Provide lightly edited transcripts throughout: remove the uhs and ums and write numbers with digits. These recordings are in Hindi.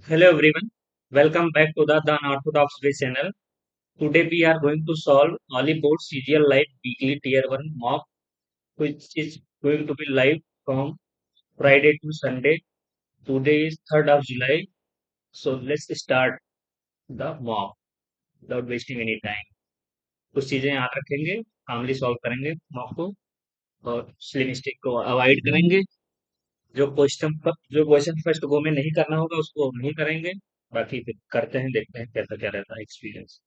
Hello everyone, welcome back to the Unorthodox Way channel. Today we are going to solve Ollie CGL Live Weekly Tier 1 mock, which is going to be live from Friday to Sunday. Today is 3rd of July, so let's start the mock without wasting any time. कुछ चीजें याद रखेंगे, कामली सॉल्व करेंगे मॉक को और सिली मिस्टेक को अवॉइड करेंगे। जो क्वेश्चन फर्स्ट गो में नहीं करना होगा उसको नहीं करेंगे। बाकी फिर करते हैं, देखते हैं कैसा क्या रहता है एक्सपीरियंस।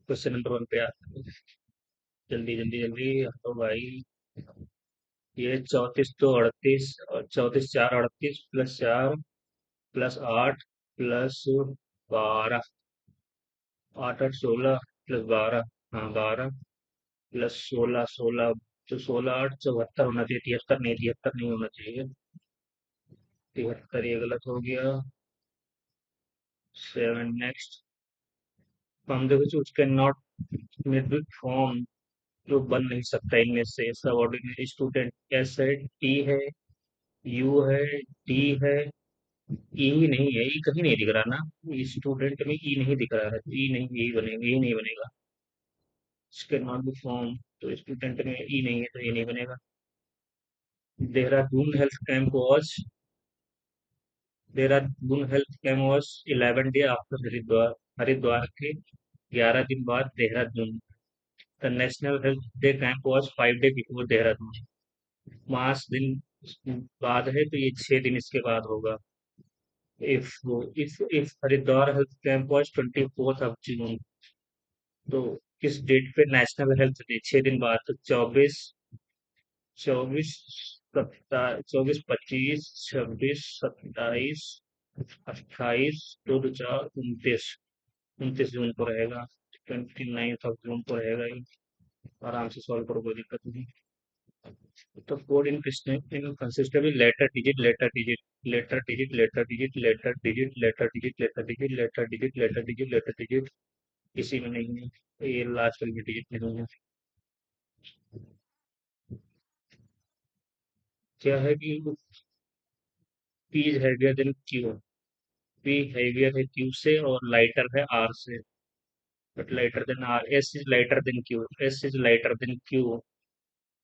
क्वेश्चन नंबर 1 पे आते हैं। जल्दी जल्दी जल्दी तो भाई, ये 34 तो 38 और 34 4 38 प्लस 4 प्लस 8 प्लस 12, 8 8 16 प्लस 12, हाँ 12 प्लस 16 16, तो 16 8 74 होना चाहिए, 73 नहीं होना चाहिए। 73 ये गलत हो गया। 7 नेक्स्ट। हम देखो choose can not mid form, जो बन नहीं सकता इनमें से सब ऑर्डिनरी स्टूडेंट। एस है, टी है, यू है, डी है, ई ही नहीं है, ई कहीं नहीं दिख रहा ना। स्टूडेंट में ई नहीं दिख रहा है, तो ई नहीं, यही बनेगा, यही नहीं बनेगा। इसके नॉट बी फॉर्म, तो स्टूडेंट में ई नहीं है तो ये नहीं बनेगा। Dehradun health camp was, Dehradun health camp was 11 day after Haridwar, Haridwar के 11 दिन बाद Dehradun. The national health day camp was 5 day before Dehradun. 5 दिन बाद है तो ये 6 दिन इसके बाद होगा। If Haridwar health camp was 24 जून, तो किस डेट पे नेशनल हेल्थ डे? 6 दिन बाद, तो 24 25 26 27 28, 2 2 4 29, 29 जून को रहेगा। 29 जून को रहेगा ये। आराम से सॉल्व करो, कोई दिक्कत नहीं। तो code in consist of letter digit letter digit letter digit letter digit letter digit letter digit letter digit letter digit letter digit letter digit. किसी में नहीं है, ये लास्ट वाली डिजिट नहीं है। क्या है कि P is heavier than Q. P heavier है क्यू से और लाइटर है आर से, but lighter than R. S is lighter than Q, S is lighter than Q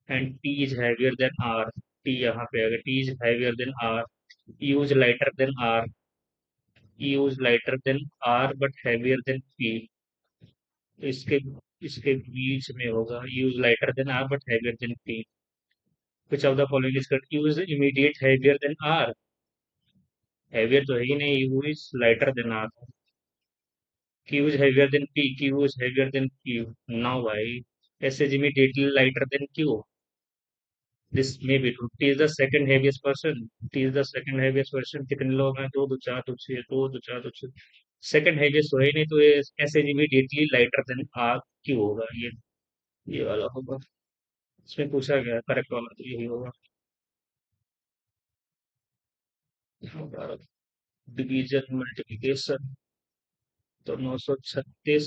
and T is heavier than R. T यहाँ पे आएगा, T is heavier than R. U is lighter than R, U is lighter than R but heavier than P. तो इसके बीच में होगा, U is lighter than R but heavier than P. Which of the following is correct? U is immediate heavier than R. Heavier तो है ही नहीं, U is lighter than R. Q is heavier than P. Q is heavier than Q. Now, why? S is immediately lighter than Q. This may be true. T is the second heaviest person. T is the second heaviest person. कितने लोग हैं? दो दो चार दो छः, दो दो चार दो छः। सेकंड heaviest तो है ही नहीं, तो ये S is immediately lighter than R. Q होगा ये वाला होगा। इसमें पूछा गया करेक्ट वाला तो यही होगा। डिवीजन मल्टीप्लिकेशन, तो 936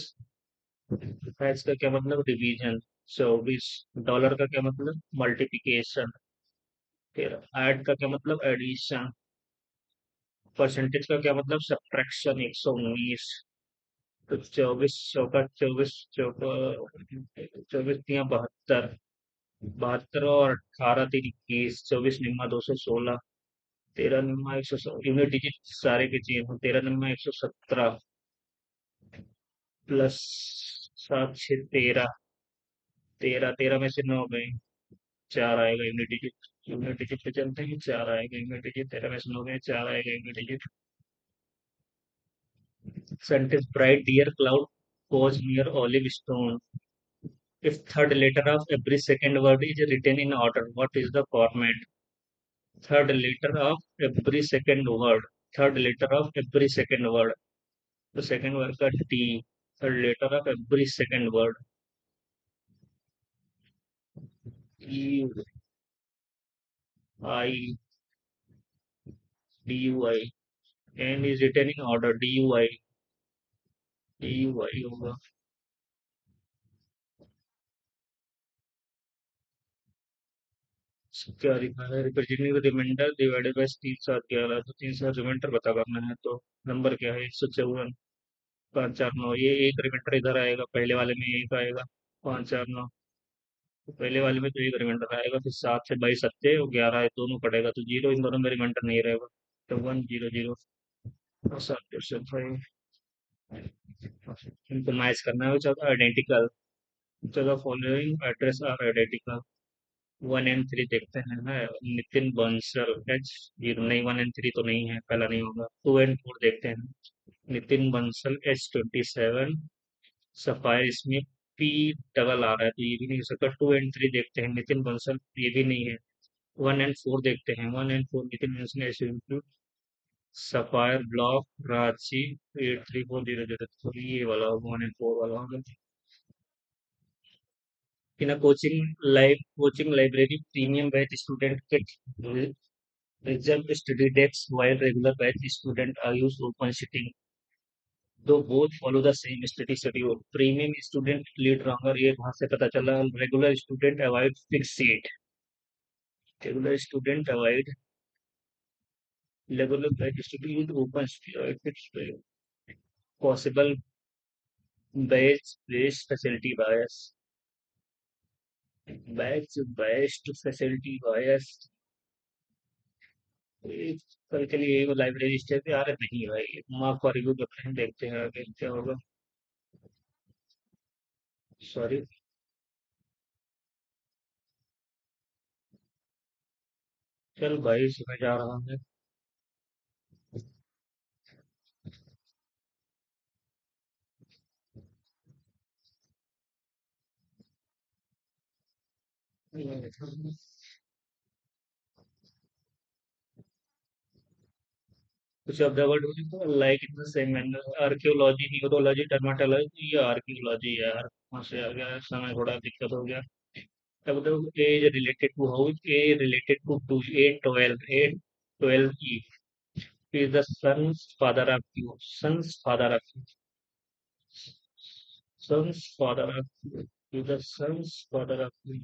है, इसका क्या मतलब? डिवीजन। 24 डॉलर का क्या मतलब? मल्टीप्लिकेशन। फिर ऐड का क्या मतलब? एडिशन। परसेंटेज का क्या मतलब? सब्ट्रैक्शन। 119। तो 24 चौका 24 चौका 24 तिया 72, 72 और 18 3 21, 24 निम्मा 216, 13 निम्मा 100, यूनिट डिजिट सारे के चाहिए हो। 13 निम्मा 117 प्लस 7 6 13, 13 में से 9 गए, 4 आएगा यूनिट डिजिट। यूनिट डिजिट पे चलते हैं, 4 आएगा यूनिट डिजिट। 13 में से 9 गए, 4 आएगा unit digit. Sentence: bright dear cloud was near olive stone. If third letter of every second word is written in order, what is the format? Third letter of every second word. Third letter of every second word. तो second word का T. Third letter of every second word. E I D U I. And is written in order. D U I. U Y होगा। क्या लिखा है, रिप्रेजेंटिंग रिमाइंडर डिवाइडेड बाय 3 7 11, तो 3 7 रिमाइंडर पता करना है, तो नंबर क्या है, 154। 5 4 9, ये एक रिमाइंडर इधर आएगा, पहले वाले में एक आएगा। 5 4 9, तो पहले वाले में तो एक रिमाइंडर आएगा, फिर 7 से 22 सत्ते और 11 दोनों कटेगा, तो जीरो, इन दोनों में रिमाइंडर नहीं रहेगा, तो 1 0 0। और 7 5 इनको मैच करना है, वो आइडेंटिकल, जगह following address are identical. 1 and 3 देखते हैं ना, नितिन बंसल एच जीरो, नहीं 1 and 3 तो नहीं है, पहला नहीं होगा। 2 and 4 देखते हैं, नितिन बंसल H27, सफायर इसमें पी डबल आ रहा है, तो ये भी नहीं हो सकता। 2 and 3 देखते हैं, नितिन बंसल, ये भी नहीं है। 1 and 4 देखते हैं, 1 and 4 Nitin Bansal H, sapphire block Ranchi 83400, तो ये वाला 1 and 4 वाला होगा। In a coaching library, premium batch student get reserved study desks while regular batch student are used open sitting. Though both follow the same study schedule. Premium student lead longer, ये वहां से पता चला। Regular student avoid fixed seat. Regular student avoid regular batch student use open fixed possible batch based facility bias. Batch based facility bias, कल के लिए वो लाइब्रेरी स्टे पे आ रहे नहीं भाई, मार्क का रिव्यू करते हैं, देखते हैं आगे क्या होगा। सॉरी। चल भाई, मैं जा रहा हूँ। कुछ of the word like in the same manner, archaeology, neurology, dermatology, ये आर्कियोलॉजी है यार, वहां से आ गया, समय थोड़ा दिक्कत हो गया। अब तो as related to house, A related to to A 12 E is the son's father of you, son's father of you, son's father of you, is the son's father of you.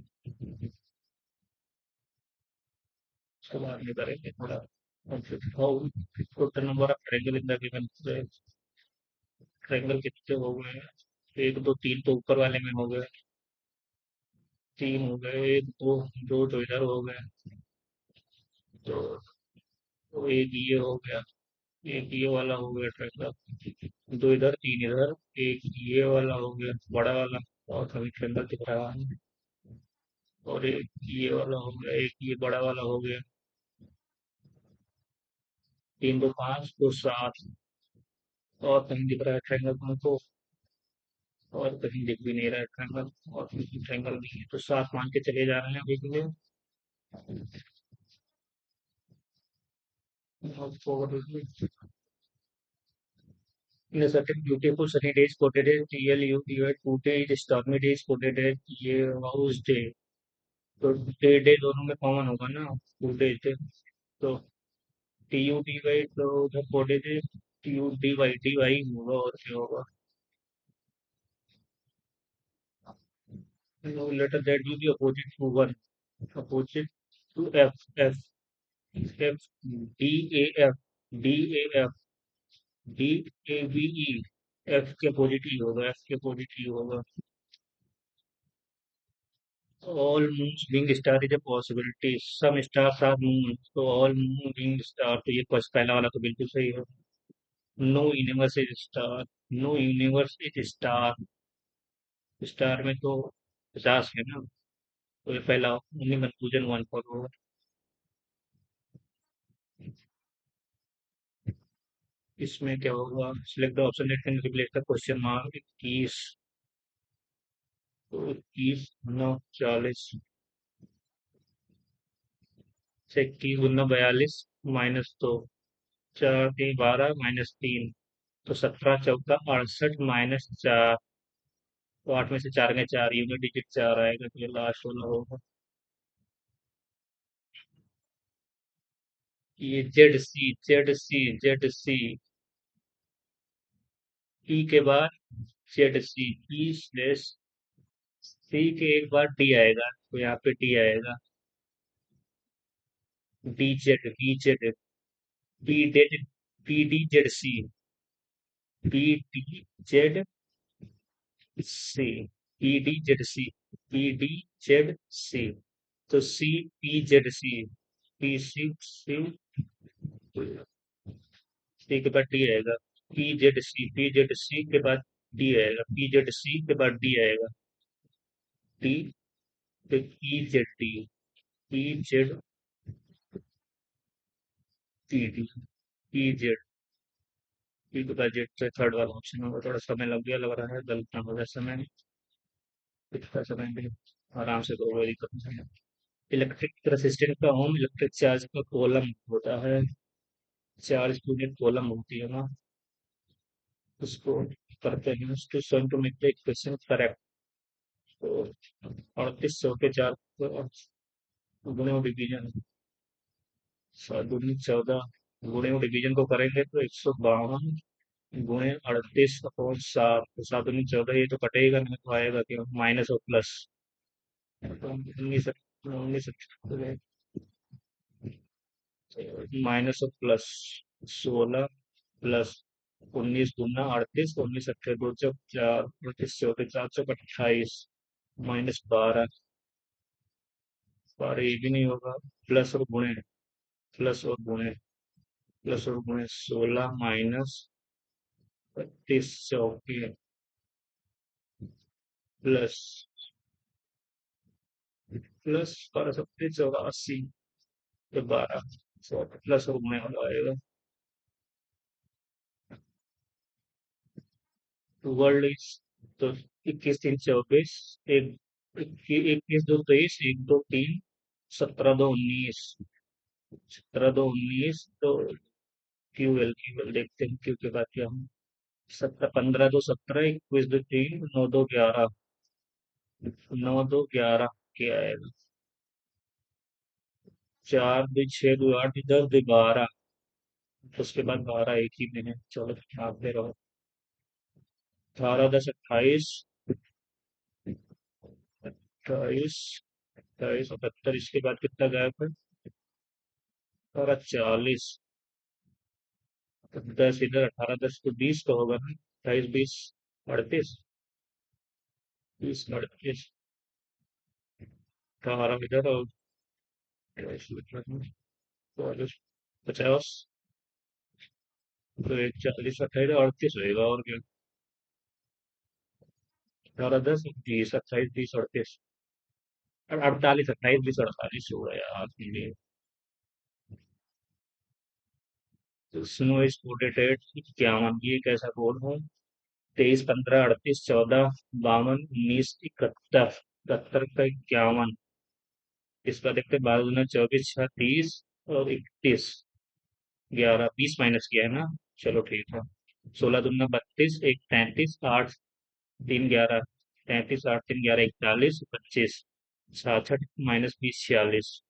उसके बाद में करेंगे थोड़ा। How total number of triangle in the given, triangle कितने हो गए, 1 2 3 तो ऊपर वाले में हो गए, 3 हो गए, 1 2 2 तो इधर हो गए, तो, तो एक ये हो गया, एक ये वाला हो गया ट्रायंगल, 2 इधर 3 इधर, एक ये वाला हो गया बड़ा वाला, और कभी ट्रायंगल दिख रहा है, और एक ये वाला हो गया, एक ये बड़ा वाला हो गया, 3 2 5 2 7, और कहीं दिख रहा है ट्रायंगल तुमको, और कहीं दिख भी नहीं रहा है ट्रायंगल, और कहीं ट्रायंगल नहीं है, तो 7 मान के चले जा रहे हैं अभी के लिए। In a certain beautiful sunny day is quoted as TLU, today is stormy day is quoted as ये house day, तो डे डे दोनों में कॉमन होगा ना, टू डे, तो TU DY, तो उधर quoted है TU DY होगा, और क्या होगा। No letter that will be opposite to one, opposite to F DAVE, F के पॉजिटिव होगा, F के पॉजिटिव होगा। All moons being star is a possibility, some stars are moon, तो ऑल मून बीइंग स्टार, तो ये पहला वाला तो बिल्कुल सही है। No universe is star, no universe is star, star में तो 50 है ना, तो ये पहला ओनली कंक्लूजन 1 4 होगा। इसमें क्या होगा, select the option that can replace the question mark. 21, तो 21 9 40 से 21 9 42 -2, 4 3 12 -3, तो 17 4 68 -4, तो 8 में से 4 गए 4, यूनिट डिजिट 4 आएगा, तो ये लास्ट वाला होगा। ये Z C, Z C, Z C, E के बाद Z C, E slash C के एक बार डी आएगा, तो यहाँ पे डी आएगा। D Z, D Z, B dead, B D Z C, B D Z C, B D Z C, B D Z C, तो C P Z C, P C C, C के बाद डी आएगा। P Z C, P Z C के बाद डी आएगा, पी जेड सी के बाद डी आएगा। डी, फिर P Z D, P Z P D, P Z, P के बाद जेड से थर्ड वाला ऑप्शन होगा। थोड़ा समय लग गया, लग रहा है गलत ना हो जाए समय, कितना समय भी आराम से करो, कोई दिक्कत नहीं है। इलेक्ट्रिक रेसिस्टेंस का ओम इलेक्ट्रिक चार्ज का कॉलम होता है, चार्ज यूनिट कॉलम होती है ना, उसको करते हैं to solve to make the equation correct. तो 3800 के चार गुणे और डिवीजन, 7 दूनी 14, गुणे और डिवीजन को करेंगे तो 152 गुणे 38 अपॉन 7, तो 7 दूनी 14, ये तो कटेगा नहीं, तो आएगा क्यों माइनस और प्लस, तो 19 माइनस और प्लस 16 प्लस 19 दूना 38, 19 अट्ठे दो चौक 4, 25 4 चौक 28, -12, ये भी नहीं होगा, प्लस और गुणे, प्लस और गुणे, प्लस और गुणे 16 -32 चौके प्लस, प्लस 12 सत्ते 84, तो 12 प्लस और गुणे वाला आएगा। वर्ल्ड इज, तो 21 3 24, एक 21 2 23, 1 2 3, 17 2 19, 17 2 19, तो क्यूएल, क्यूएल देखते हैं क्यू के बाद क्या हम, 17 15 2 17, 21 2 3, 9 2 11, 9 2 11 क्या आएगा, 4 2 6 2 8 10 2 12, उसके बाद 12 एक ही में है, चलो भागते रहो। 18 10 28, 28 28 78, इसके बाद कितना गैप है, 18 40, तो 10 इधर, 18 10 तो 20 का होगा ना, 28 20 38, 20 38, 18 इधर और 40 50, तो एक 40 28 38 होएगा, और क्या, 18 10 20 28 30 38, 48 28 20 48 होगा यार ये। स्नो इज 48 51, ये कैसा कोड है, 23 15 38 14 52 19 71, 71 का 51, इसका देखते हैं, 12 दूना 24 6 30 और 31 11 20 माइनस किया है ना, चलो ठीक है। 16 दूना 32, एक 33 8 3 11, 33 8 3 11 41 25, 66 -20 46,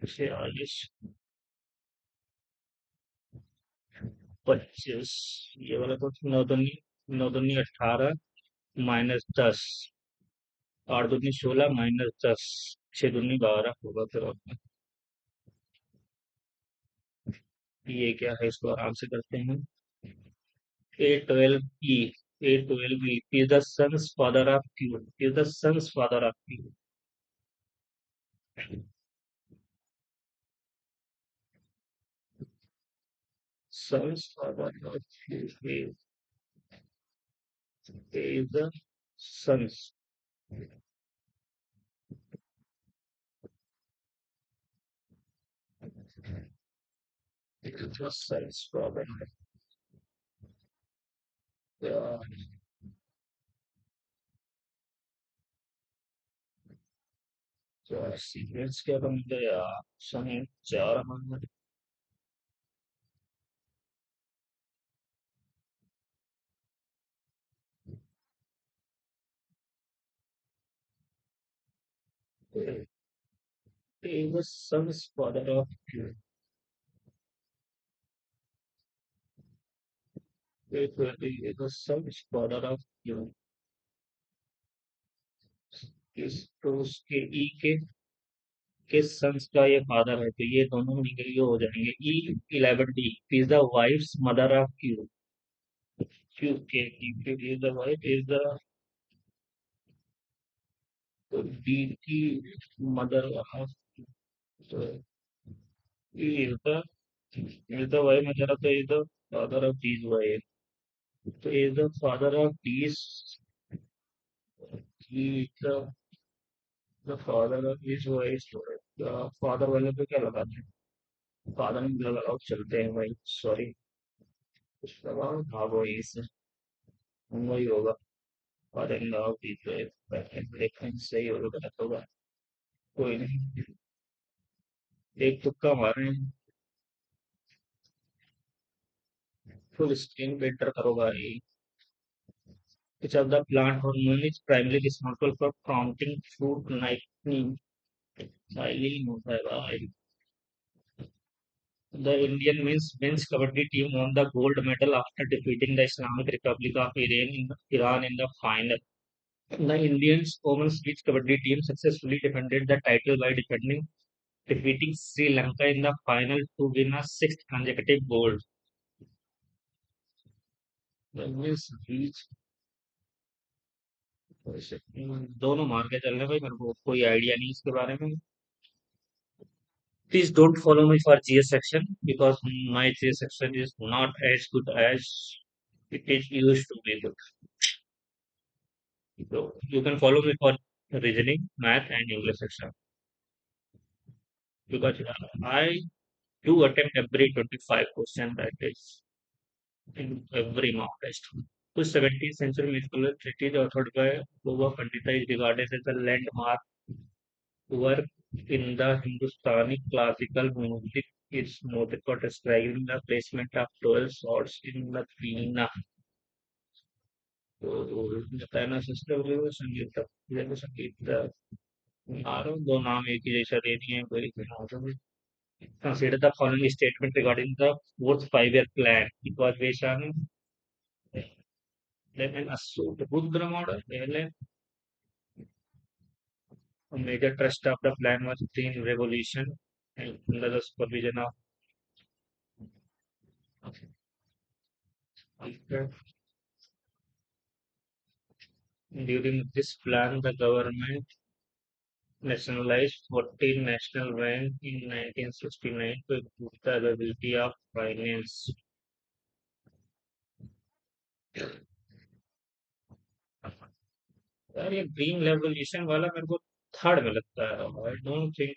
46 25, ये वाला तो 9 दूनी 18 -10, 8 दूनी 16 -10, 6 दूनी 12 होगा फिर आपका। ये क्या है, इसको आराम से करते हैं। A12 E, A12 E is the son's father of Q, is the son's father of Q, son's father of Q is the son's, is the son's father, uh, sequence क्या बनते हैं यार, सन 4 is the son's father of Q, the son is father of you is तो उसके ई के सन्स का ये फादर है तो ये दोनों निकल के हो जाएंगे E 11 D is the wife's mother of Q Q K is the wife is the D की mother of is the wife mother of is the father of D's wife तो is the father of D's is the father of D's wife father वाले पे क्या लगाते हैं फादर में लगाओ चलते हैं भाई सॉरी कुछ लगाओ भागो यहीं से वही होगा father in law D's wife देखते हैं सही होगा गलत होगा कोई नहीं एक तुक्का मारे फुल स्क्रीन बेटर करो भाई which of the plant hormone is primarily responsible for prompting fruit ripening xylene होता है भाई the Indian men's kabaddi team won the gold medal after defeating the Islamic Republic of Iran in the final. The Indian women's beach kabaddi team successfully defended the title by defeating Sri Lanka in the final to win a sixth consecutive gold. The men's beach दोनों मार के चल रहे हैं भाई मेरे को कोई आइडिया नहीं इसके बारे में Please don't follow me for GS section because my GS section is not as good as it is used to be good. So you can follow me for reasoning, math, and English section because I do attempt every 25 question that is in every mock test. The 17th century musical treatise authored by Baba Pandita is regarded as a landmark work in the Hindustani classical music is noted for describing the placement of 12 swords in the veena. तो बताया ना सिस्टर संगीत संगीत आरोप दो नाम एक ही जैसा दे दिए हैं कोई consider the following statement regarding the fourth five-year plan. It was based on an assumed Rudra model. A major thrust of the plan was green revolution and under the supervision of during this plan, the government nationalized 14 national banks in 1969 to improve the availability of finance. यार ये ग्रीन रेवोल्यूशन वाला मेरे को थर्ड में लगता है आई डोंट थिंक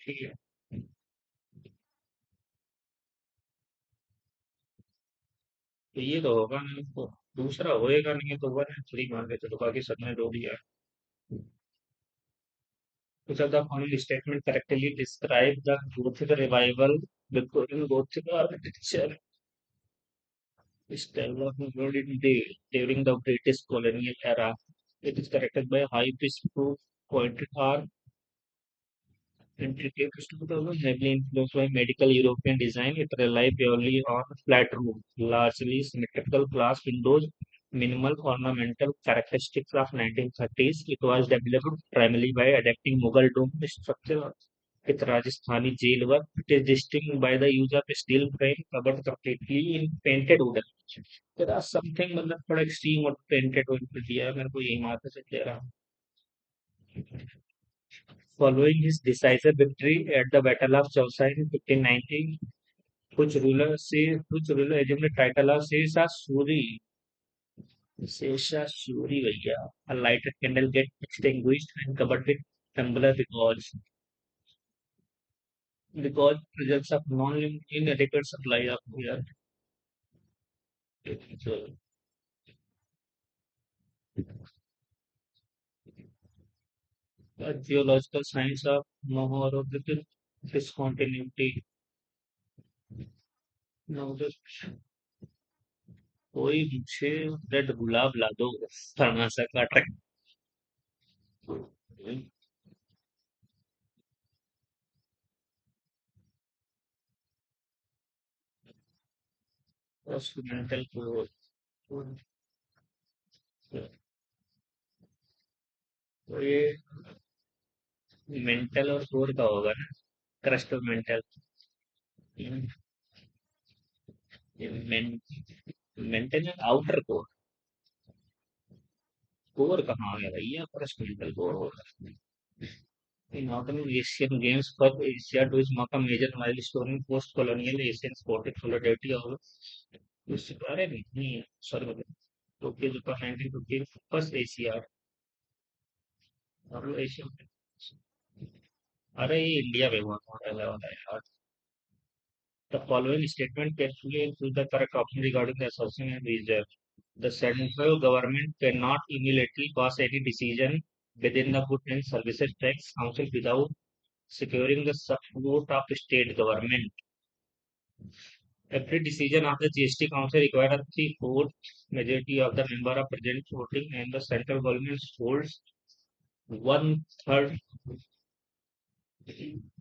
कि ये तो होगा नहीं तो दूसरा होएगा नहीं तो वन है थ्री मान के चलो बाकी सबने दो दिया कुछ of the following statement correctly describe the Gothic revival Victorian Gothic architecture is developed during the British colonial era. It is characterized by high pitched pointed arc, intricate structure, heavily influenced by medical European design. It relied purely on flat roof, largely symmetrical glass windows, minimal ornamental characteristics of 1930s. It was developed primarily by adapting Mughal dome structure with Rajasthani jail work. It is distinct by the use of steel frame covered completely in painted wood. There are something मतलब थोड़ा extreme और painted wood पे दिया है मेरे को यही मारने से दे रहा हूँ Following his decisive victory at the Battle of Chausa in 1590, which ruler assumed the title of Seshasuri भैया. A lighted candle gets extinguished and covered with tumbler because presence of inadequate supply of air. So, the geological science of Mohorovic discontinuity. Now, the कोई मुझे रेड गुलाब ला दो फरमासा का ट्रैक इंस्ट्रूमेंटल तो ये मेंटल और कोर का होगा ना, क्रस्ट और mental. Mental outer core, core कहाँ है भैया, क्रस्ट मेंटल कोर होगा। In autumn Asian Games for Asia to mark a major milestone in post-colonial Asian sporting solidarity of अरे नहीं sorry Tokyo Japan 1950 first Asia और एशिया। अरे ये इंडिया में हुआ था पहले वाला यार। The following statement carefully include the correct option regarding the assertion and reason. The central government cannot immediately pass any decision within the Goods and Services Tax Council without securing the support of state government. Every decision of the GST Council requires a three-fourth majority of the member of present voting, and the central government holds one-third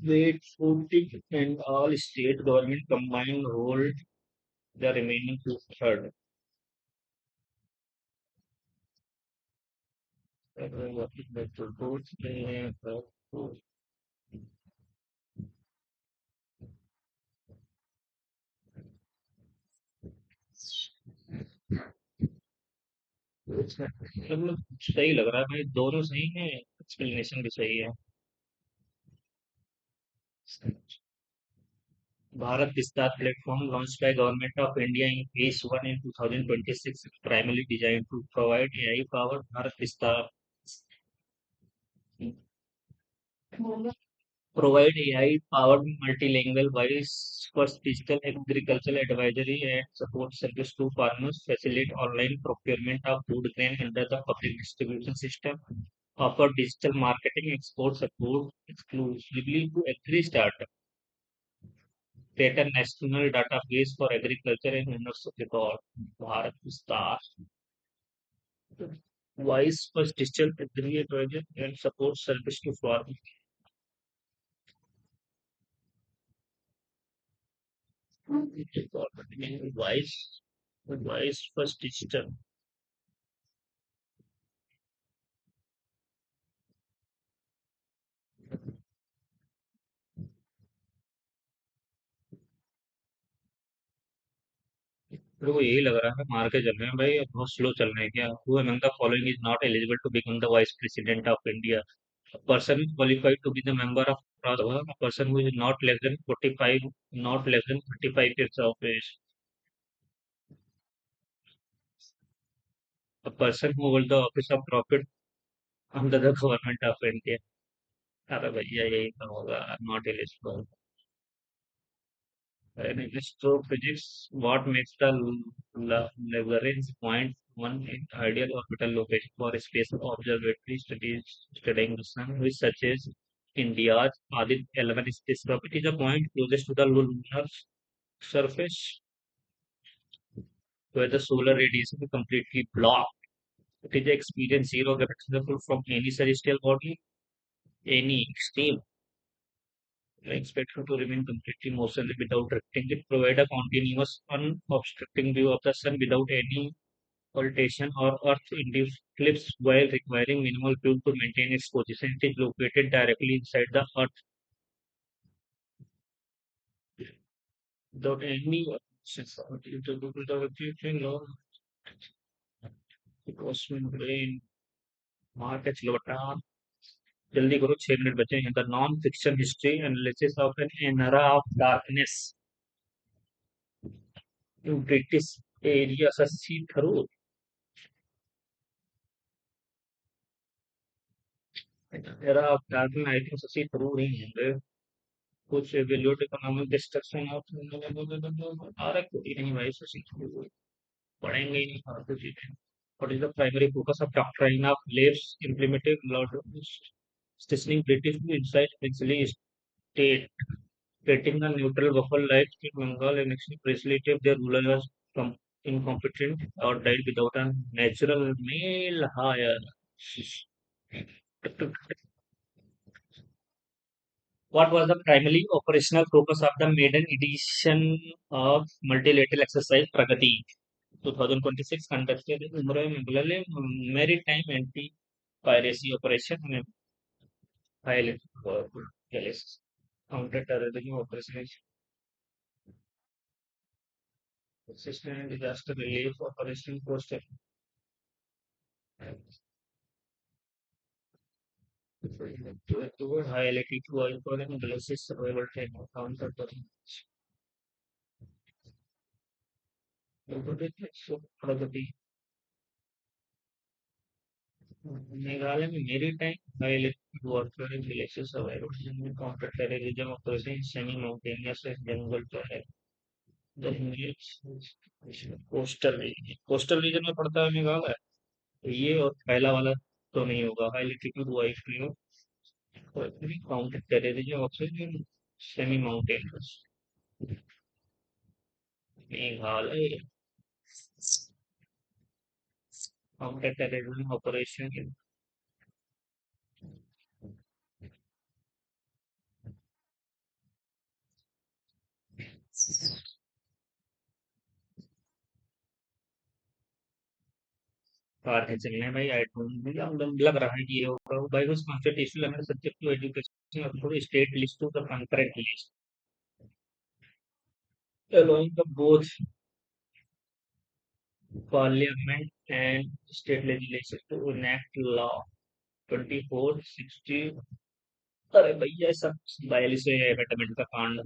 weight voting, and all state government combined hold the remaining two-third. मतलब सही लग रहा है भाई, दोनों सही है, एक्सप्लेनेशन भी सही है। Bharat Vistaar platform launched by Government of India in phase 1 in 2026 is primarily designed to provide AI-powered Bharat Vistaar, provide AI-powered multilingual voice first digital agricultural advisory and support service to farmers, facilitate online procurement of food grain under the public distribution system, offer digital marketing export support exclusively to agri startup, create a national database for agriculture and universal record, Bharat Vistaar. Voice first digital agri advisor and support service to farmers. Voice, voice first digital. मेरे को यही लग रहा है मार के चल रहे हैं भाई, अब बहुत स्लो चल रहे हैं क्या। Who among the following is not eligible to become the vice president of India? A person qualified to be the member of a person who is not less than 45, not less than 35 years of age. A person who holds the office of profit under the government of India. अरे भैया यही तो होगा, not eligible. And in astrophysics, what makes the Lagrange point one in ideal orbital location for space observatory studies studying the sun, which such as India's Adit 11 spacecraft? It is a point closest to the lunar surface where the solar radiation is completely blocked. It is experience zero gravitational pull from any celestial body, any extreme expected to remain completely motionless without drifting. It provides a continuous, unobstructing view of the sun without any occultation or Earth-induced eclipse while requiring minimal fuel to maintain its position. It is located directly inside the Earth without any brain market जल्दी करो, 6 मिनट बचे हैं। The non fiction history analysis of an era of darkness in British area Shashi Tharoor. Era of darkness I think Shashi Tharoor ही है। कुछ एवेल्यूट इकोनॉमिक डिस्ट्रक्शन ऑफ अरे कोई नहीं भाई, सस्सी थरूर पढ़ेंगे ही नहीं फालतू चीजें। What is the primary focus of doctrine of Leib's implementing law stationing British to inside princely state, creating a neutral buffer like in Bengal and actually facilitate their rulers com incompetent or died without a natural male hire. What was the primary operational focus of the maiden edition of multilateral exercise Pragati? 2026 conducted in maritime anti-piracy operation and highlighted powerful police counter-terrorism operations, assistance and disaster relief operation posted to highlighted oil for and glacis survival time counter-terrorism. Pragati Meghalaya में maritime high lift warfare in glacier survival counter terrorism operation semi mountainous jungle जो है द कोस्टल रीजन में पड़ता है मेघालय तो ये और पहला वाला तो नहीं होगा high altitude wife counter terrorism operation semi mountainous Meghalaya counter terrorism operation car है चलने भाई आई डोंट लग रहा है कि ये होगा भाई उस constitution language subject to education और थोड़ी state list to the concurrent list allowing the both parliament and state legislature to enact law 2460 अरे भैया सब 42वें अमेंडमेंट का कांड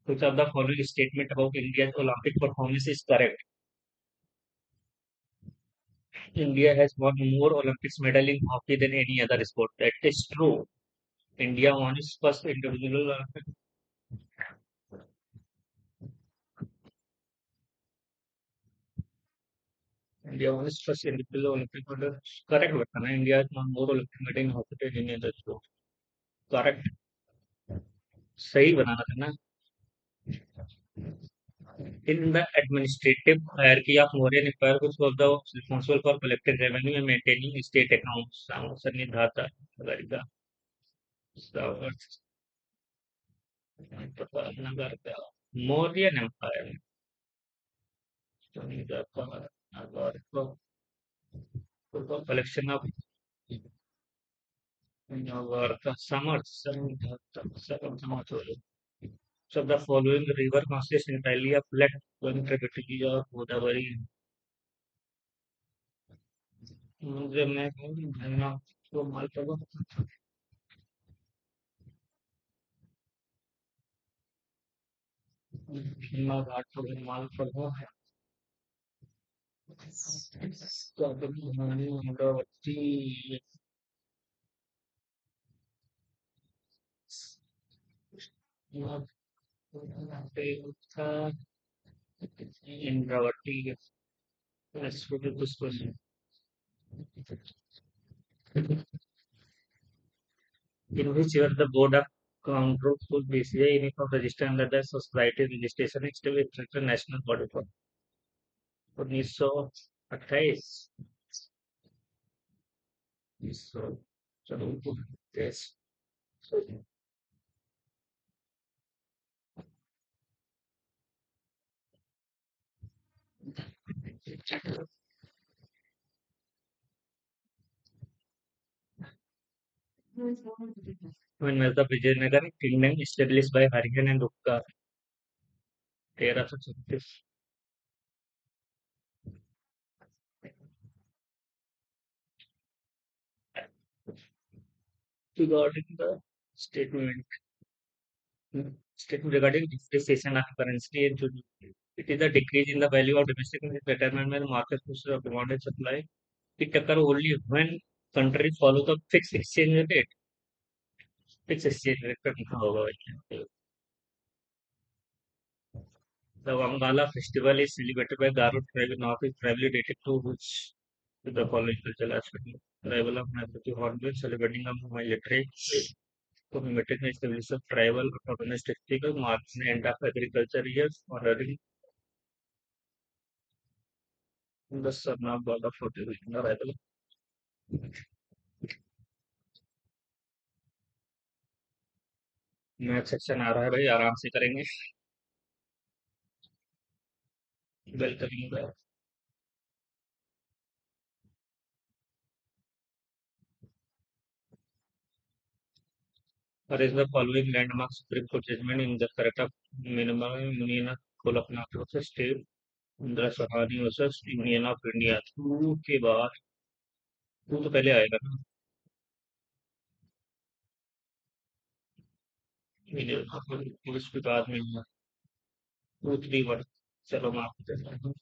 which of the following statement about India's Olympic performance is correct. India has won more Olympics medal in hockey than any other sport. That is true. India won its first individual Olympic. India won its first individual Olympic medal. Correct बताना India has won more Olympic medal in hockey than any other sport. Correct. सही बनाना था ना. In the administrative hierarchy of Mauryan Empire, which was the responsible for collecting revenue and maintaining state accounts. Samosannidhata, Garga, Nagarga. Mauryan Empire. Samosannidhata, Nagarga. Collection of Nagarga. Samosannidhata. So the following river consists entirely of flat flowing tributaries of Godavari. मुझे मैं कहूँ तो मालपुआ भीमा घाट तो मालपुआ है कहानी अमरावती था इंद्रावती पुष्प in which year the board of control could BCI uniform register under the society registration still with international body for 1928 so yes when was the Vijayanagar kingdom established by Harihan and Rukka 1336 regarding the statement statement regarding depreciation of currency and it is a decrease in the value of domestic determined by the market forces of demand and supply. It occurs only when countries follow the fixed exchange rate. Fixed exchange rate का लिखा होगा भाई. The Wangala festival is celebrated by Garo tribe in North is primarily related to which to the following cultural aspect. Tribal of Nagati Hornbill celebrating a military commemorating the establishment of tribal autonomous district marks the end of agriculture years honoring the son of God of fortification arrival. Math section आ रहा है भाई आराम से करेंगे welcoming back. What is the following landmark Supreme Court judgment in the correct of minimum Union of Kolkata versus State Indira Sahani versus Union of India? Two के बाद टू तो पहले आएगा ना। उसके बाद में टू थ्री वन। चलो मैं आपको देता हूँ।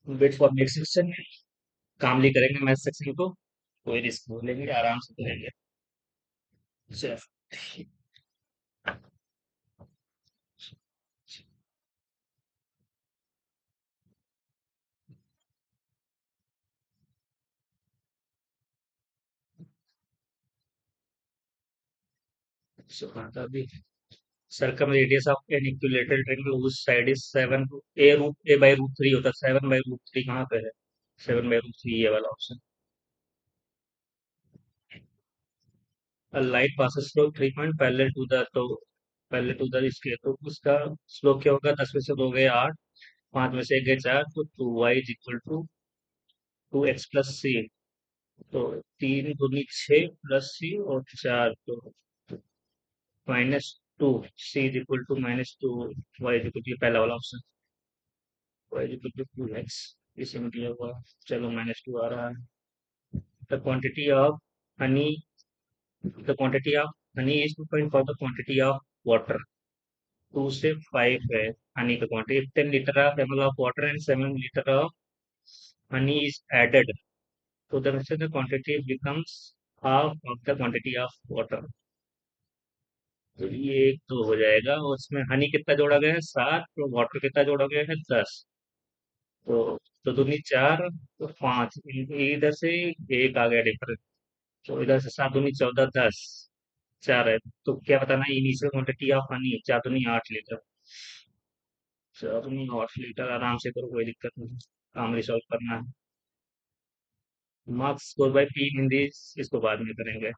Wait for next section. Calmly करेंगे मैथ सेक्शन को। कोई रिस्क नहीं लेंगे, आराम से करेंगे। चलो। सुना भी। Circumradius of an equilateral triangle whose side is 7 a by root 3 होता है। 7 by root 3 कहाँ पे है? 7 by root 3 ये वाला option. A light passes through 3 point parallel to the तो parallel to the इसके तो उसका स्लोप क्या होगा? 10 में से 2 गए 8, 5 में से 1 गए 4, तो 2y is equal to 2x plus C. तो 3 दूनी 6 प्लस सी और 4 तो -2। C is equal to -2, y is equal to पहला वाला option. y is equal to 2x इसे में दिया हुआ। चलो -2 आ रहा है। The quantity of honey, the quantity of honey is 2 for the quantity of water. 2 से 5 है honey का quantity. If 10 liter of ml of water and 7 liter of honey is added, so the quantity becomes half of the quantity of water. तो ये एक तो हो जाएगा, और उसमें हनी कितना जोड़ा गया है? 7। तो वाटर कितना जोड़ा गया है? 10। तो दूनी 4 तो 5, इधर से एक आ गया डिफरेंस। तो इधर से 7 दूनी 14, 10, 4 है। तो क्या बताना है? इनिशियल क्वांटिटी ऑफ हनी 4 दूनी 8 लीटर। 4 दूनी 8 लीटर। आराम से करो, कोई दिक्कत नहीं। काम रिसॉल्व करना है। Marks score by P in this इसको बाद में करेंगे।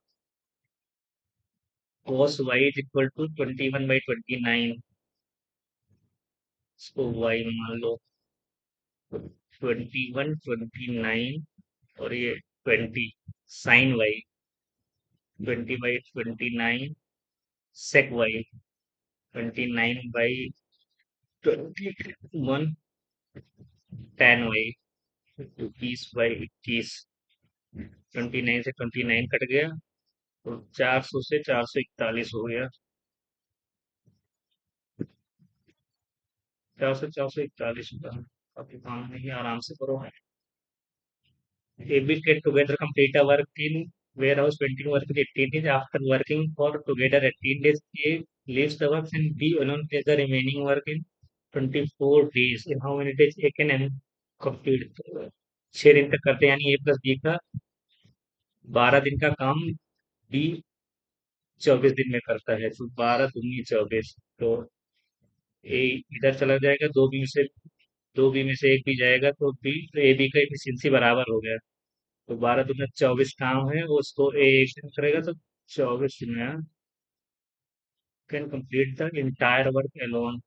cos y is equal to 21/29। इसको y मान लो। 21, 29 और ये 20। Sine y 20/29 sec y 29/21 tan y 21/21। 29 से 29 कट गया, तो 400 से 441 हो गया। 441 होगा। काफी काम नहीं है, आराम से करो। AB get together complete a work in warehouse painting work in 18 days. After working for together 18 days, A leaves the works and B alone takes the remaining work in 24 days. In how many days A can complete? 6 दिन तक करते हैं, यानी A प्लस B का 12 दिन का काम B 24 दिन में करता है। तो 12 दूनी 24। तो ए इधर चला जाएगा, दो बी में से एक भी जाएगा, तो बी तो ए बी का एफिशिएंसी बराबर हो गया। तो 12 दूना 24 काम है, उसको ए एक दिन करेगा, तो 24 में can complete the entire work alone.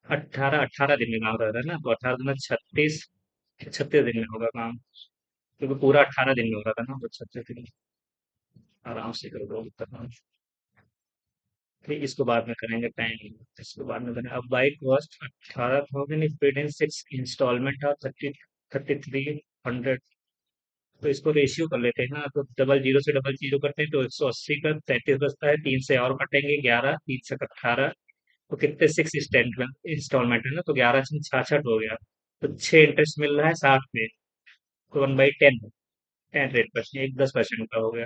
18 दिन में काम रहता है ना, तो 18 दूना 36, 36 दिन में होगा काम। क्योंकि पूरा 18 दिन में हो रहा था ना, तो 36 दिन। आराम से कर दो उत्तर। फिर इसको बाद में करेंगे टाइम। इसको बाद में करेंगे। अब bike cost 18,000 if paid in 6 installment और 3300। तो इसको रेशियो कर लेते हैं ना, तो डबल जीरो से डबल जीरो करते हैं तो 180 का 33 बचता है। 3 से और कटेंगे 11, 3 से 18। तो कितने 6 इंस्टॉलमेंट है ना, तो 11 से 66 हो गया। तो 6 इंटरेस्ट मिल रहा है 60 पे। तो 1/10, 10 रेट परसेंट, एक 10% का हो गया।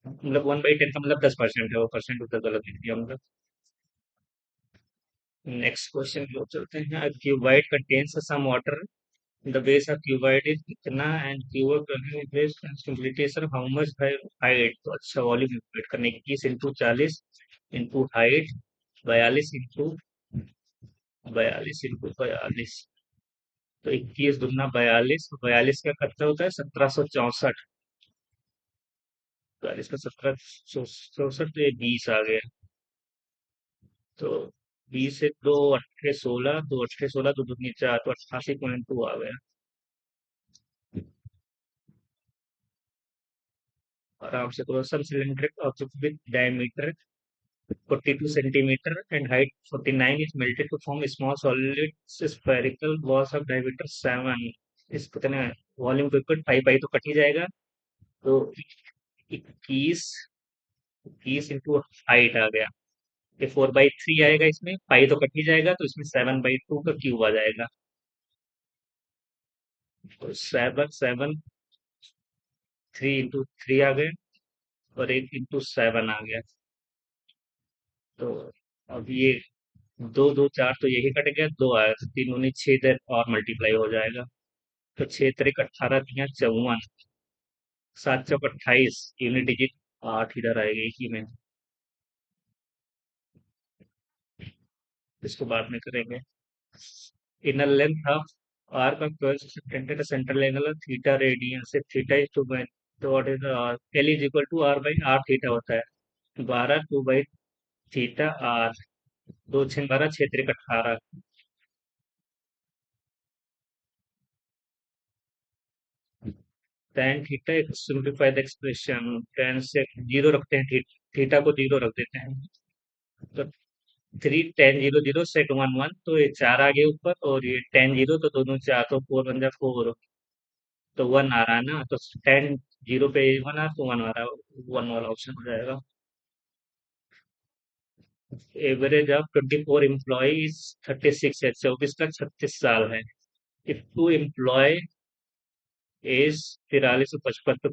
मतलब 1/10 का मतलब 10% है, वो परसेंट उधर गलत लिख दिया मतलब। नेक्स्ट क्वेश्चन की ओर चलते हैं। Cuboid contains some water. The base of cuboid is कितना and cube base completion how much height. तो अच्छा, वॉल्यूम कैलकुलेट करने की 21 × 40 इंटू हाइट 42 इंटू 42 तो 21 दूना 42, तो 42 का कितना होता है? 1764। 42 का 1764, तो ये 20 आ गया। तो 20 से दो अट्ठे 16, दो अट्ठे 16, दो दूनी 4, तो 88.2 आ गया। आराम से करो। Some cylindric object with diameter 42 centimeter and height 49 is melted to form small solid spherical balls of diameter 7। इस कितने वॉल्यूम को इक्वल पाई पाई तो कट ही जाएगा। तो 21 21 इंटू हाइट आ गया। ये 4/3 आएगा, इसमें पाई तो कट ही जाएगा, तो इसमें 7/2 का क्यूब आ जाएगा। तो 3 इंटू 3 आ गए, और 1 इंटू 7 आ गया। तो अब ये 2 2 4 तो यही कट गया, 2 आया तो 3 दूनी 6 और मल्टीप्लाई हो जाएगा। तो 6 त्रिक 18, 54, 7 चौक 28, यूनिट डिजिट 8 इधर आएगा एक ही में। इसको बाद में करेंगे। Inner length of arc of 12 centimetre, central angle of theta radian से थीटा इज टू बाई, तो what is L is equal to R by R theta होता है। 12 2/थीटा आर, 2 6 12, 6 त्रिक 18। टेन थीटा, एक सिंप्लीफाइड एक्सप्रेशन, टेन से जीरो रखते हैं, थीटा को जीरो रख देते हैं। तो 3 10 0 0 सेट 1 1, तो ये 4 आ गए ऊपर, और ये 10 0, तो दोनों 4, तो 4 1 जा 4, तो 1 आ रहा है ना। तो 10 0 पे 1 आ, तो 1 आ रहा है, 1 वाला ऑप्शन हो जाएगा। एवरेज ऑफ 24 एम्प्लॉज 36 है, 24 का 36 साल है। इफ टू एम्प्लॉय एज 43 से 55, तो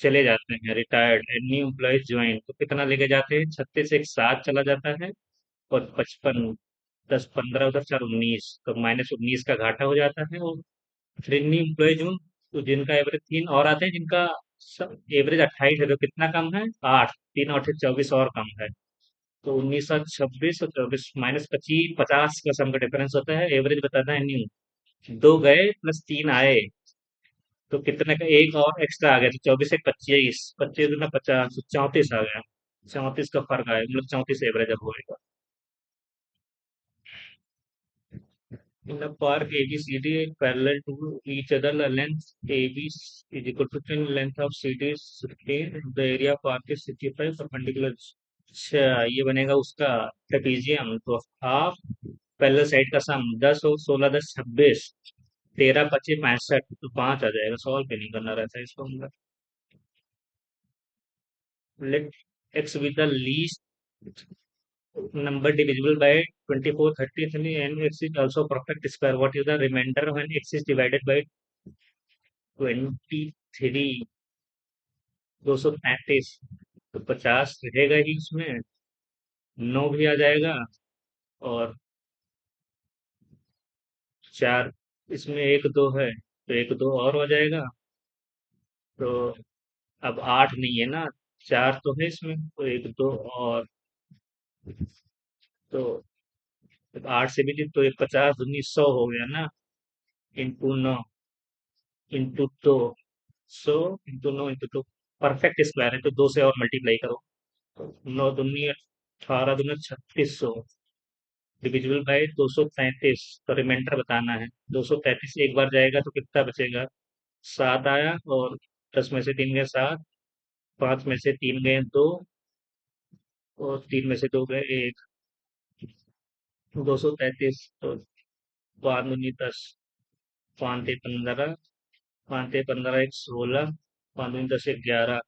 चले जाते हैं retired and new employees join, तो कितना लेके जाते हैं? 36 से एक 7 चला जाता है, और 55, 10 15 उधर 4 19, तो -19 का घाटा हो जाता है। और फिर न्यू एम्प्लॉयज हूँ, तो जिनका एवरेज 3 और आते हैं, जिनका एवरेज 28 है, तो कितना कम है? 8, 3 और 24 और कम है। तो 19 और 26 और 24 -25 50 का सम का डिफरेंस होता है, एवरेज बताता है न्यू। दो गए प्लस 3 आए, तो कितने का एक और एक्स्ट्रा आ गया, तो 24 से 25, 25 दूना 50, तो 34 आ गया। 34 का फर्क आया, मतलब 34 एवरेज अब होएगा। In a park ABCD parallel to each other, the length AB is equal to 10, length of CD is 16, the area of park is 65 perpendicular। अच्छा, ये बनेगा उसका ट्रेपीजियम। तो हाफ पैरेलल साइड का सम 10 और 16 10 26, 13 25 65, तो 5 आ जाएगा। सॉल्व पे नहीं करना रहता है इसको हमको। Let x with the least number divisible by 24 33, and x is also perfect square, what is the remainder when x is divided by 23, 235, तो 50 रहेगा ही उसमें, 9 भी आ जाएगा, और 4 इसमें, 1 2 है, तो 1 2 और हो जाएगा। तो अब 8 नहीं है ना, 4 तो है इसमें, तो 1 2 और, तो 8 से भी तो ये 50 19 100 हो गया ना। Into 9 into 2, 100 into 9 into 2, perfect square है, तो 2 से और मल्टीप्लाई करो। 9 दूनी 18 दूनी 3600, डिविजिबल बाय 235, तो रिमाइंडर बताना है। 235 एक बार जाएगा तो कितना बचेगा? 7 आया, और 10 में से 3 गए 7, 5 में से 3 गए 2, और 3 में से 2 गए 1, 233, तो 5 दूनी 10, 5 15, 5 15 1 16, 5 दूनी 10 11,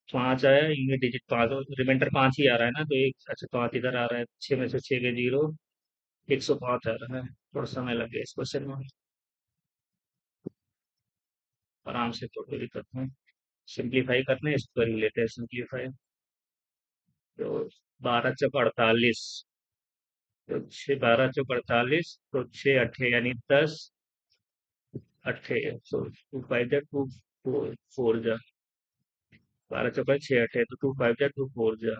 5 आया, यूनिट डिजिट 5, रिमाइंडर 5 ही आ रहा है ना, तो एक अच्छा 5 इधर आ रहा है, 6 में से 6 गए 0, 105 आ रहा है। थोड़ा समय लग गया इस क्वेश्चन में, आराम से, तो कोई दिक्कत नहीं। सिंप्लीफाई करना है, इसको कर ही लेते हैं सिंप्लीफाई। तो 12 चौक 48, तो 12 चौक 48, तो 6 8 यानी 10 8, तो 2 5 जा 2 4 जा, 12 चौक 6 8, तो 2 5 जा 2 4 जा,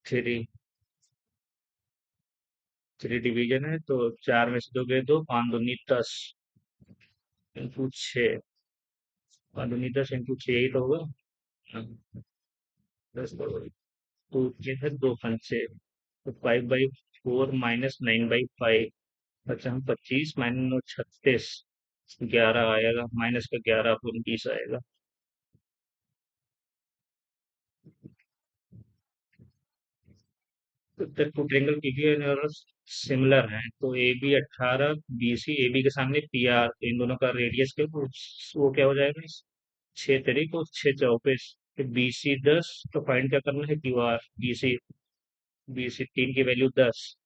-3, 3 डिवीजन है, तो 4 में से 2 गए 2, 5 दूनी 10 इंटू 6, 5 दूनी 10 इंटू 6 ही तो होगा। हाँ, 10 बराबर तो ये है 2 पंचे, तो 5/4 -9/5। अच्छा, हम 25 -9 36, 11 आएगा, माइनस का 11 तो 29 आएगा। तो टू ट्रायंगल पीक्यू और सिमिलर हैं, तो A B 18, B C, A B के सामने पी आर, इन दोनों का रेडियस के वो क्या हो जाएगा, 6 तिरिक और 6 चौके, तो बी सी 10, तो फाइंड क्या करना है, क्यू आर बी सी 3 की वैल्यू 10,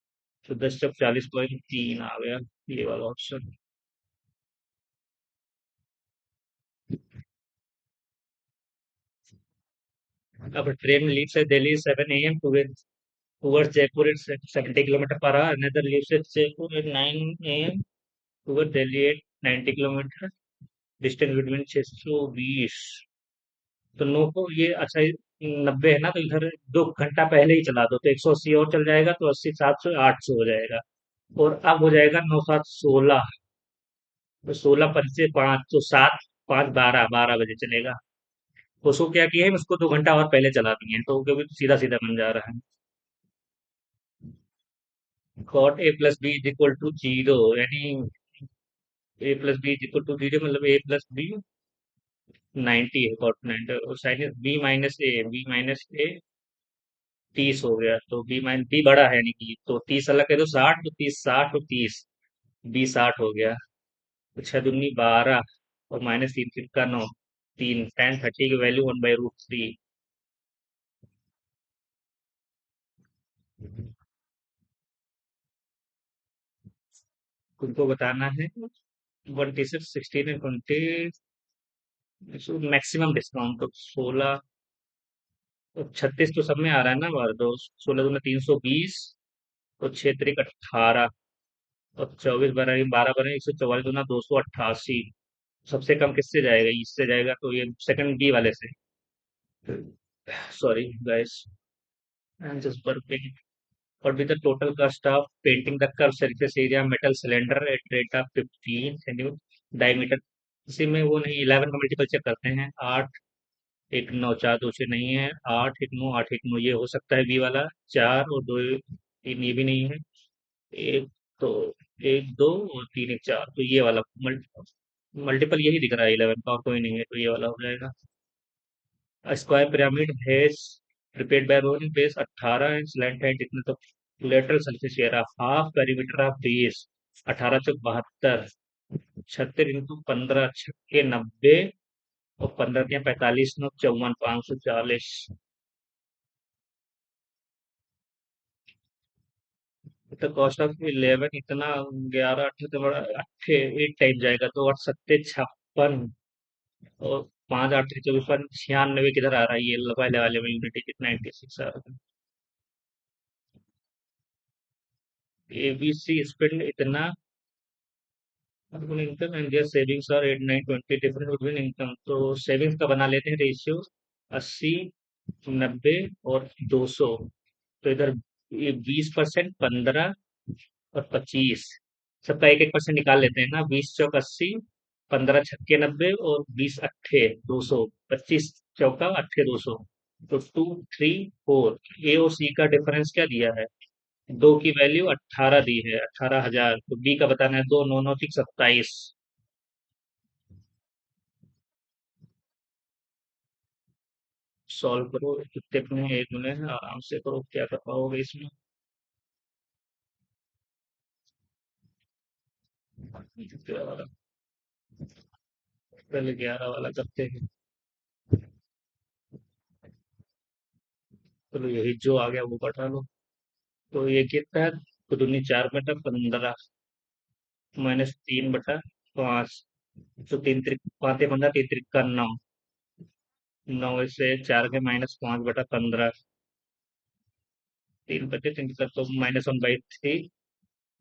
तो 10 × 40.3 आ गया, ये वाला ऑप्शन। अब train leaves at Delhi 7 a.m. towards Jaipur at 70 kilometer per hour. Another leaves at Jaipur at 9 a.m. towards Delhi at 90 kilometer. Distance between 620। तो नो को ये अच्छा, 90 है ना, तो इधर 2 घंटा पहले ही चला दो, तो 180 और चल जाएगा, तो 80 700 800 हो जाएगा। और अब हो जाएगा 9 7 16, तो 16 पंचे 5, तो 7 5 12 12 बजे चलेगा। उसको क्या किया है, उसको 2 घंटा और पहले चला दिए हैं, तो क्योंकि सीधा सीधा बन जा रहा है। कॉट a plus b is equal to zero, यानी a plus b is equal to zero, मतलब ए प्लस बी 90 है, कॉट 90, और साइन बी माइनस ए 30 हो गया, तो बी बड़ा है, यानी कि तो 30 अलग है तो 60, तो 30 60 और 30, बी 60 हो गया। तो 6 दूनी 12, और -3 तिक्का 9, 3 tan 30 की वैल्यू 1/√3। तुमको बताना है 1 6 16 20, मैक्सिमम डिस्काउंट तो 16, तो 36 तो सब में आ रहा है ना, बार दो, 16 दूना 320, और 6 तिरिक 18, और 24 12 12 144 दूना 288। सबसे कम किससे जाएगा, इससे जाएगा, तो ये सेकंड बी वाले से। Sorry guys, I am just burping. और with the total cost of painting the curve surface area metal cylinder at rate of 15 centimeter diameter. इसी में वो नहीं, 11 का मल्टीपल चेक करते हैं, 8 1 9 4 2 6 नहीं है, 8 1 9 8 1 9 ये हो सकता है बी वाला, 4 और 2 3 ये भी नहीं है, एक, तो 1 2 और 3 1 4, तो ये वाला मल्टीपल यही दिख रहा है 11 का, और कोई नहीं है, तो ये वाला हो जाएगा। Square pyramid has prepared by rolling base 18 and slant height इतने, तो lateral surface area half perimeter of base 18 × 72, 36 × 15 × 90, और 15 × 45 9 54 540। तो कॉस्ट ऑफ 11 इतना, 11 8 तो बड़ा, 8 टाइम जाएगा, तो 8 7 56, और 5 8 3 24 96 किधर आ रहा है, ये वाले वाले में यूनिटी कितना 96 आ रहा है। एबीसी स्पेंड इतना income and their savings are 8 9 20 difference between income, तो सेविंग्स का बना लेते हैं रेशियो, 80 90 और 200। तो इधर ये 20%, 15 और 25, सबका 1 1% निकाल लेते हैं ना, 20 चौक 80, 15 छक्के 90, और 20 अट्ठे 200, 25 चौका 8 200, तो 2 3 4। ए और सी का डिफरेंस क्या दिया है, दो की वैल्यू 18 दी है, 18,000, तो बी का बताना है, 2 9 9 3 27। सॉल्व करो, कितने अपने एक मिनट है, आराम से करो, क्या कर पाओगे इसमें। क्या वाला, पहले 11 वाला करते हैं, चलो यही जो आ गया वो बता लो। तो ये कितना है, तो दूनी 4/15, -3/5, तो 3 3 5 15, 3 3 का 9, 9 से 4 के -5/15, 3 बचे 3 का, तो -1/3,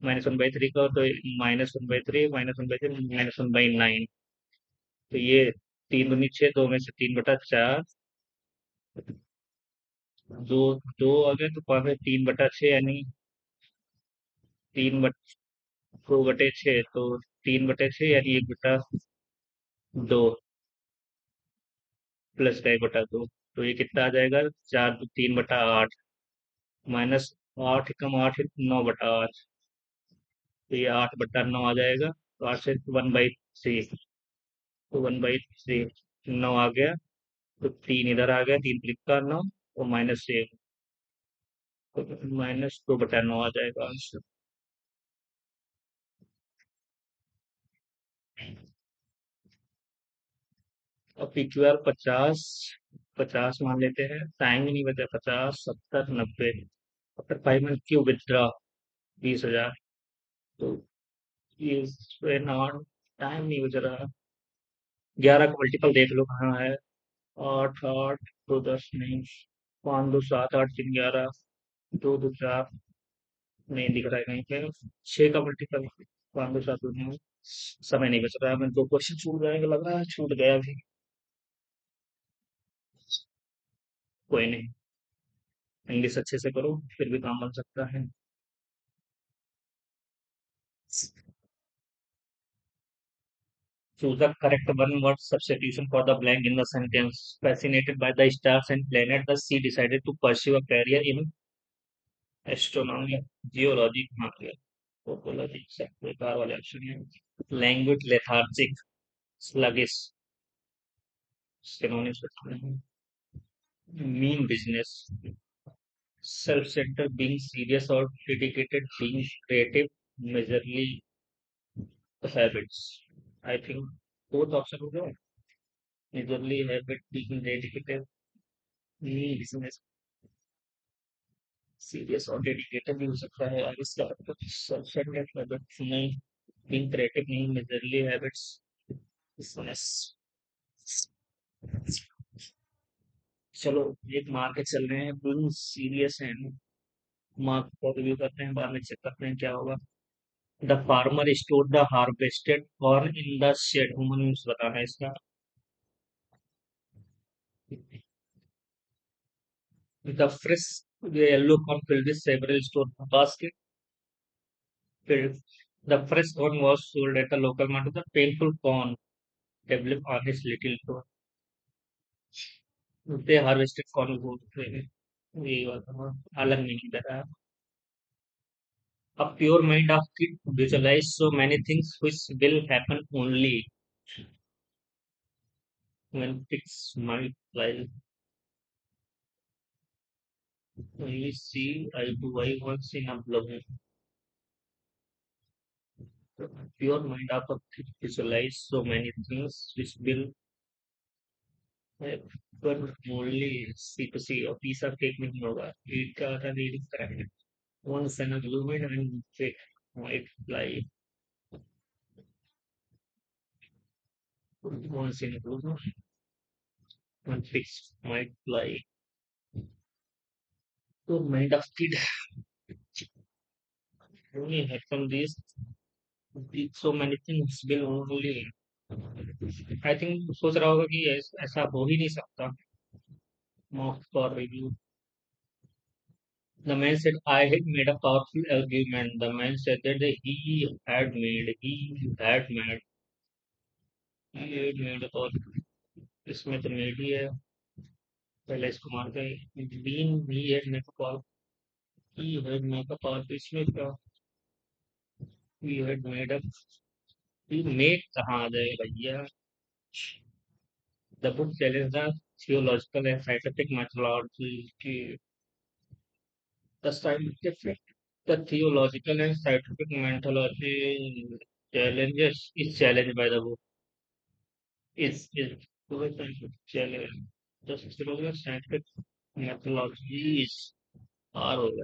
-1/3 का, तो -1/3 -1/3 -1/9, तो ये 3 दूनी 6, 2 में से 3/4, दो, दो आ गए, तो 5 में 3/6, यानी 3/2/6, तो 3/6 यानी 1/2, प्लस का 1/2। तो ये कितना आ जाएगा, 3/8 माइनस 8 × 8 9/8। तो ये 8/9 आ जाएगा, तो 8 से 1/3, तो 1/3 9 आ गया, तो 3 इधर आ गया, 3 × 3 = 9, और -1, तो -2/9 आ जाएगा आंसर। अब PQR 50, 50 मान लेते हैं, टाइम ही नहीं बचा, 50 70 90, आफ्टर 5 मंथ क्यों विदड्रॉ 20,000, तो ये नॉट, टाइम नहीं बच रहा। 11 का मल्टीपल देख लो कहाँ है, 8 8 2 10 नहीं, 5 2 7 8 3 11, 2 2 4 नहीं दिख रहा है कहीं पे, 6 का मल्टीपल 5 2 7 2 9। समय नहीं बच रहा है, मैं 2 क्वेश्चन छूट जाएंगे लग रहा है, छूट गया अभी। कोई नहीं, इंग्लिश अच्छे से करो, फिर भी काम बन सकता है। Choose the correct one-word substitution for the blank in the sentence. Fascinated by the stars and planets, the sea decided to pursue a career in astronomy, geology, topology, सब बेकार वाले ऑप्शन है। Language lethargic, sluggish, synonyms बताने हैं। Mean business, self-centered, being serious or dedicated, being creative, majorly habits. I think both option हो गए, majorly habit, being dedicated, mean business, serious और डेडिकेटेड भी हो सकता है, और इसका सेकंड हैबिट नहीं, बीइंग क्रिएटिव नहीं, मेजरली हैबिट्स बिजनेस। चलो, एक मार के चल रहे हैं, बीइंग सीरियस है, मार्क को रिव्यू करते हैं, बाद में चेक करते हैं क्या होगा। The farmer store the harvested corn in the shed, human बताना है इसका। The fresh yellow corn filled several store basket, फिर the fresh corn was sold at the local market. The painful corn developed on his little toe. They harvested corn बोलते हैं, यही बात है, अलग नहीं दे रहा। A pure mind of kid visualize so many things which will happen only when fixed mind while only see eye to eye once in a blue moon. Pure mind of a kid visualize so many things which will happen only see to see, और तीसरा टेक में नहीं होगा, रीड का था, reading correct. Once in a blue moon and fit might fly. Once in a blue moon and fixed might fly. तो mind of kid only happen this, so many things will only, I think सोच रहा होगा कि ऐसा हो ही नहीं सकता। Mark for review. The man said, I had made a powerful argument. The man said that he had made, और इसमें तो मेड ही है, पहले इसको मारते हैं, been he had made a power, he had made a power, तो इसमें क्या, he had made a, he made कहाँ आ जाए भैया। The book challenges the theological and scientific methodology, the scientific, the theological and scientific methodology challenges is challenged by the book. Is challenge the theological and scientific methodology is R होगा,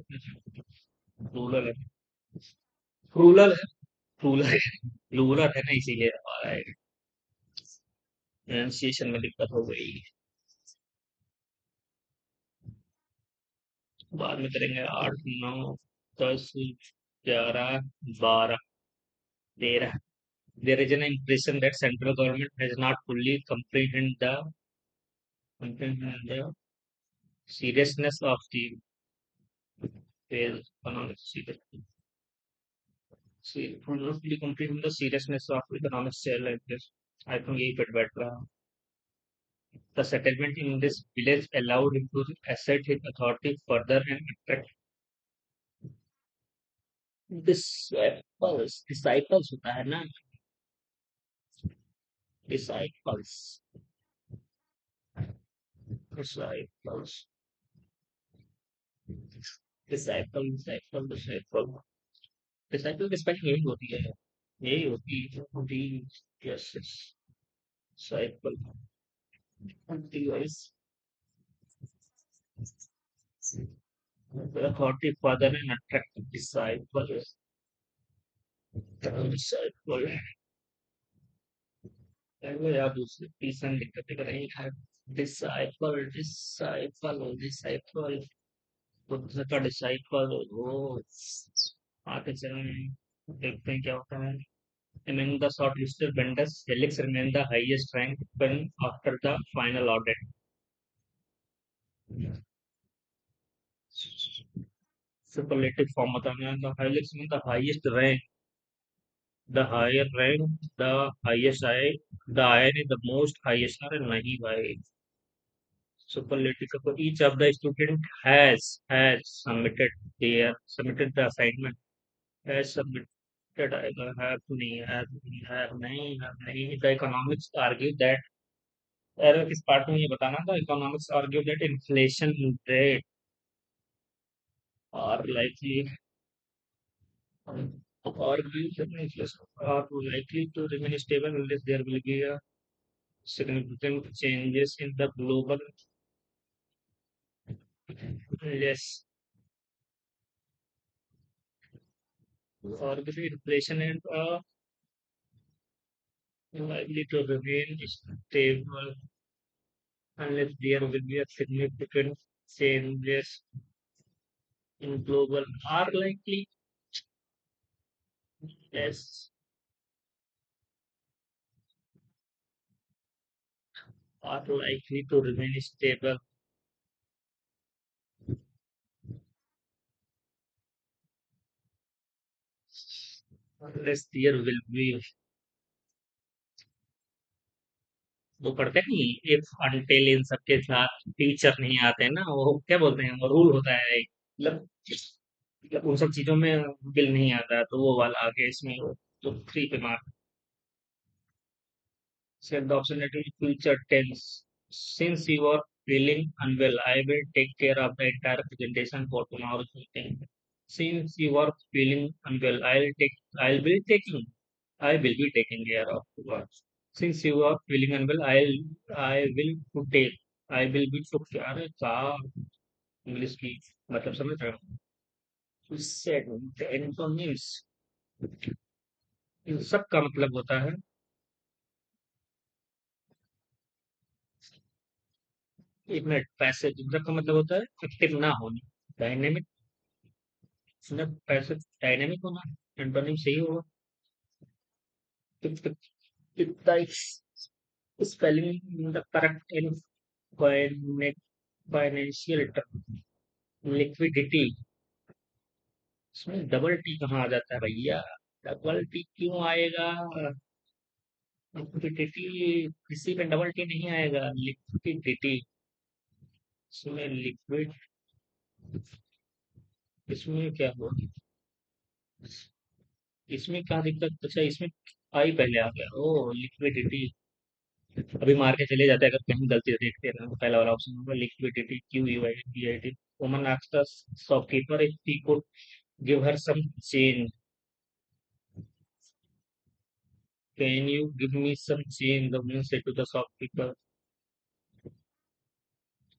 रूरल है, रूरल है, रूरल है, रूरल है ना, इसीलिए हमारा प्रोनाउंसिएशन में दिक्कत हो गई। बाद में करेंगे, 8 9 10 11 12 13। There is an impression that central government has not fully comprehend the seriousness of the economic seriousness. See, fully comprehend the seriousness of economic challenges. I think यही फिट बैठ रहा है। The settlement in this village allowed him to assert his authority further and attract disciples होता है ना, disciples, disciples, disciple, डिसाइपल की स्पेलिंग यही होती है, यही होती है D, yes yes, disciple, device, authority further and attract disciples, disciple, अरे यार दूसरी तीसरा दिक्कत कर रही है, disciple, disciple, disciple, बुद्ध का डिसाइपल वो आगे चलें, देखते हैं क्या होता है। Among the shortlisted vendors, Helix remained the highest ranked even after the final audit. Superlative form बताना है, the Helix means the highest rank, the higher rank, the highest I, the iron is the most highest are नहीं भाई, superlative का each of the student has submitted the assignment, has submitted आएगा, have नहीं the economics argue that error किस पार्ट में ये बताना था, economics argue that inflation rate are likely are likely to remain stable unless there will be a significant changes in the global less or the inflation and likely to remain stable unless there will be a significant changes in global are likely less are likely to remain stable unless there will be वो पढ़ते नहीं, इफ अनटिल इन सबके साथ टीचर नहीं आते ना, वो क्या बोलते हैं, वो रूल होता है एक, मतलब उन सब चीजों में बिल नहीं आता तो वो वाला आगे इसमें वो, तो 3 पे मार्क। Set the option that is future tense, since you are feeling unwell I will take care of the entire presentation for tomorrow's meeting, since you are feeling unwell I will be taking care of what. Since you are feeling unwell, I will to take I will be took care। अरे का इंग्लिश की मतलब समझ रहे हो? Said the antonyms, इन सब का मतलब होता है, एक मिनट, पैसिव इन सब का मतलब होता है एक्टिव ना होना, डायनेमिक, मतलब पैसिव डायनेमिक होना, एंटोनिम सही होगा। कितना spelling the correct in financial term, liquidity, इसमें डबल टी कहाँ आ जाता है भैया, डबल टी क्यों आएगा, लिक्विडिटी किसी में डबल टी नहीं आएगा, लिक्विडिटी, इसमें लिक्विड, इसमें क्या हुआ, इसमें क्या दिक्कत, अच्छा इसमें आई पहले आ गया, ओ लिक्विडिटी, अभी मार के चले जाते हैं अगर कहीं गलती से देखते हैं तो पहला वाला ऑप्शन होगा liquidity, Q U I D I T. Woman asks the shopkeeper if he could give her some change, can you give me some change, the woman said to the shopkeeper,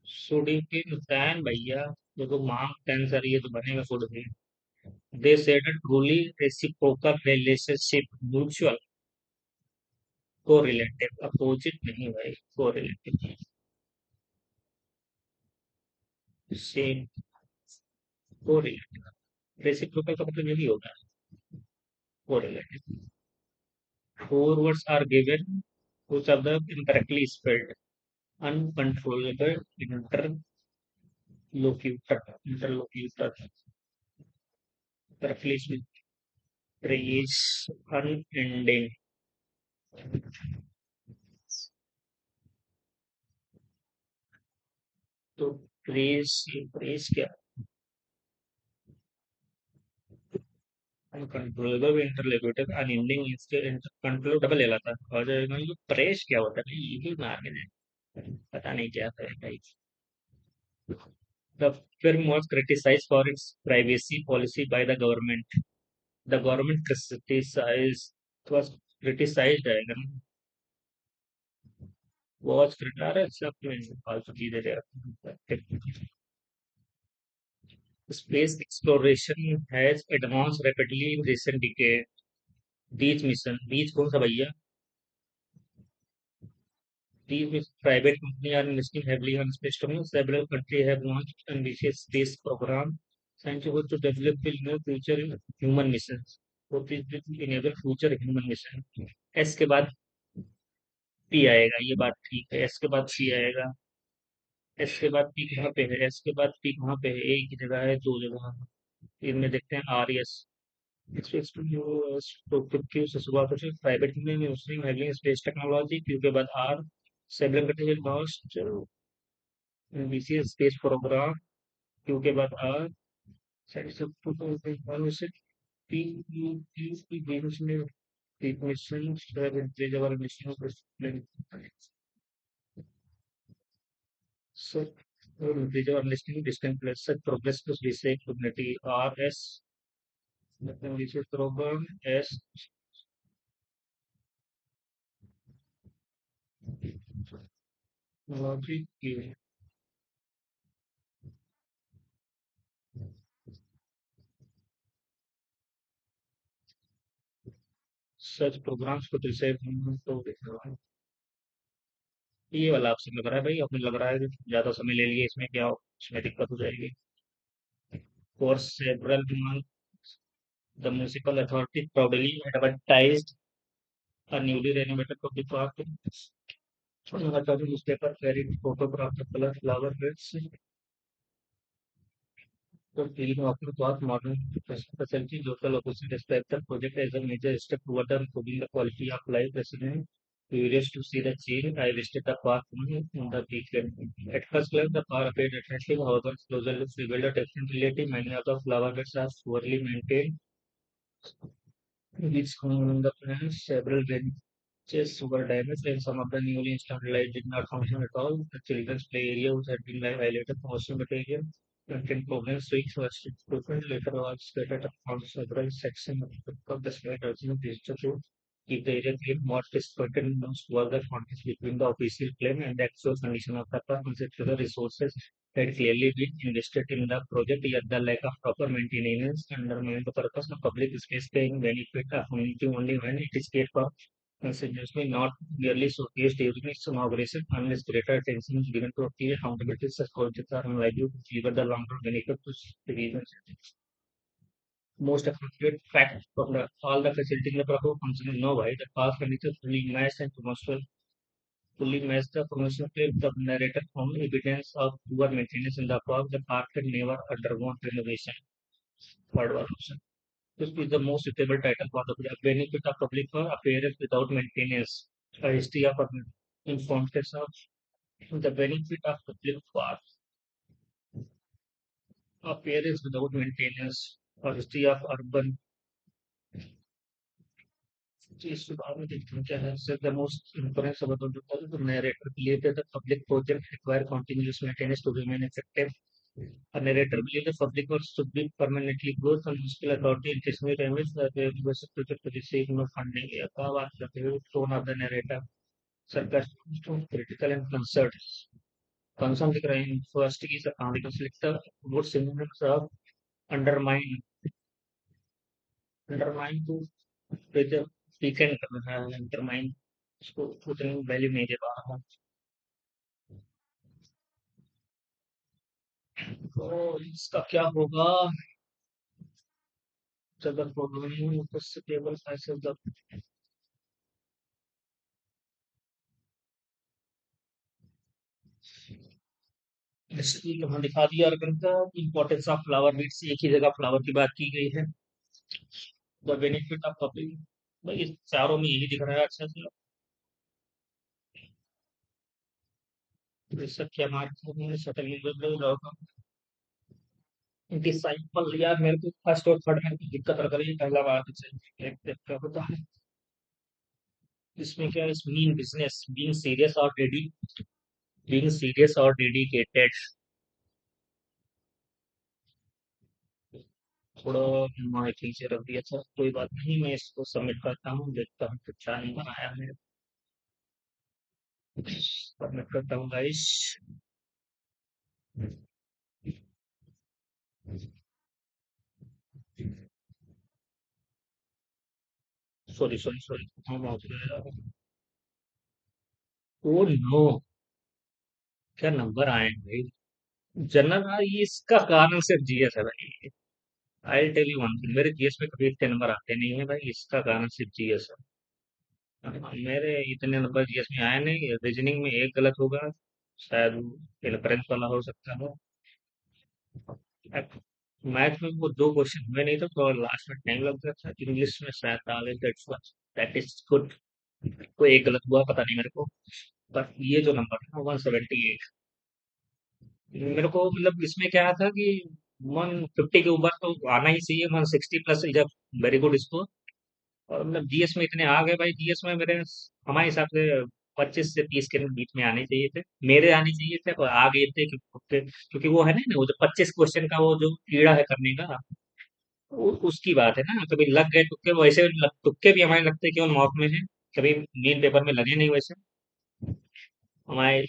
should you be fan भैया, देखो मांग टेंसर ये तो बनेगा शुड भी, they said a truly reciprocal relationship mutual correlative, opposite नहीं भाई, कोरिलेटिव, सेम, कोरिलेटिव, रेसिप्रोकल का मतलब यही होगा, correlative. Four words are given, which of them incorrectly spelled. Uncontrollable interlocutor, replacement, trace, unending, तो प्रेस प्रेस क्या अनकंट्रोलेबल इंटरलेक्युलेटिव अनएंडिंग कंट्रोल डबल एल आता है और ये प्रेस क्या होता है यही मार के पता नहीं क्या है भाई The film was criticized for its privacy policy by the government. The government criticized was criticized was criticized also space exploration has advanced rapidly in recent decades. These mission, these कौन सा भैया? These private companies are investing heavily on space technology. Several countries have launched ambitious space program scientists to develop new future human missions. What is this enable future human mission? S के बाद पी आएगा ये बात ठीक है एस के बाद सी आएगा एस के बाद पी कहाँ पे है एस के बाद पी कहाँ पे है एक ही जगह है दो जगह है इनमें देखते हैं आर एस क्यू से सुबह कुछ प्राइवेट में उसने हैविंग स्पेस टेक्नोलॉजी क्यू के बाद are several countries lost BCS space program Q के बाद R P mission have increased our mission so increase our listening distant plus such progress to research community RS research program S technology Q such programs को research तो ये वाला आपसे लग रहा है भाई अपने लग रहा है कि ज्यादा समय ले लिए इसमें क्या इसमें दिक्कत हो जाएगी for several months the municipal authority proudly advertised a newly renovated public park Nagatori newspaper carried photographs of color flower beds to clean after park modern facility local opposition respect the project as a major step toward improving the quality of life resident curious to see the change I visited the park in the weekend at first glance the park appeared attractive however closer looks revealed a different reality many of the flower beds are poorly maintained which on the plans several benches were damaged and some of the newly installed lights did not function at all. The children's play area was had been highlighted motion material. Content problems swings was frequent later was scattered on several sections of the square urging digital to keep the area clean. What disappointed most was the contrast between the official claim and the actual condition of the park, considering the resources had clearly been invested in the project, yet the lack of proper maintenance undermined the purpose of public space paying benefit a community only when it is paid for continuously, not merely showcased during its inauguration, unless greater attention is given to clear accountability, such projects are unlikely to deliver the long-term benefit to citizens. Most appropriate fact from all the facilities in the proper function is no why the past furniture fully matched and fully matched the promotional claim. The narrator found evidence of poor maintenance in the park. The park had never undergone renovation. Third one option. This is the most suitable title for the benefit of public for appearance without maintenance. A history of importance of the benefit of public for appearance without maintenance. A history of urban is the most important about the narrator believed that the public project require continuous maintenance to remain effective. A narrator believed the public works should be permanently good and municipal authority intentionally damaged the university project to receive no funding. The tone of the narrator sarcastic, critical and concerned. Concern the crime first is a conflict the good synonyms of undermine undermine to pressure weaken करना है undermine उसको उतनी वैल्यू नहीं दे पा रहा हूँ तो इसका क्या होगा जगत प्रोग्रामिंग टेबल ऐसे यहाँ दिखा दिया अर्बन का इम्पोर्टेंस ऑफ फ्लावर बीट्स एक ही जगह फ्लावर की बात की गई है द बेनिफिट ऑफ पब्लिक भाई इस चारों में यही दिख रहा है अच्छा से तो इसका क्या मार्क्स है सेटल डिसाइपल यार मेरे को फर्स्ट और थर्ड में कुछ दिक्कत लग रही है पहला बार से देखते क्या होता है इसमें क्या इस मीन बिजनेस बीइंग सीरियस और डेडिकेटेड थोड़ा माइक नीचे रख दिया था कोई बात नहीं मैं इसको सबमिट करता हूँ देखता हूँ कुछ नहीं आया है सबमिट करता हूँ गाइस सॉरी सॉरी सॉरी हाँ पहुंच गया ओ नो क्या नंबर आए हैं भाई जनरल ये इसका कारण सिर्फ जीएस है भाई I tell you one thing मेरे जीएस में कभी इतने नंबर आते नहीं है भाई इसका कारण सिर्फ जीएस है मेरे इतने नंबर जीएस में आए नहीं रीजनिंग में एक गलत होगा शायद इनफरेंस वाला हो सकता है मैथ में वो दो क्वेश्चन हुए नहीं थे तो लास्ट में टाइम लग गया था इंग्लिश में शायद डाले दैट इज गुड कोई एक गलत हुआ पता नहीं मेरे को बट ये जो नंबर है 178 मेरे को मतलब इसमें क्या था कि 150 के ऊपर तो आना ही चाहिए 160 प्लस जब वेरी गुड स्कोर और मतलब जीएस में इतने आ गए भाई जीएस में मेरे हमारे हिसाब से 25 से 30 के बीच में आने चाहिए थे मेरे आने चाहिए थे और आ गए थे क्योंकि वो है ना वो जो 25 क्वेश्चन का वो जो कीड़ा है करने का उसकी बात है ना कभी लग गए तुक्के वैसे तुक्के भी हमारे लगते हैं केवल मॉक में है कभी मेन पेपर में लगे नहीं वैसे हमारे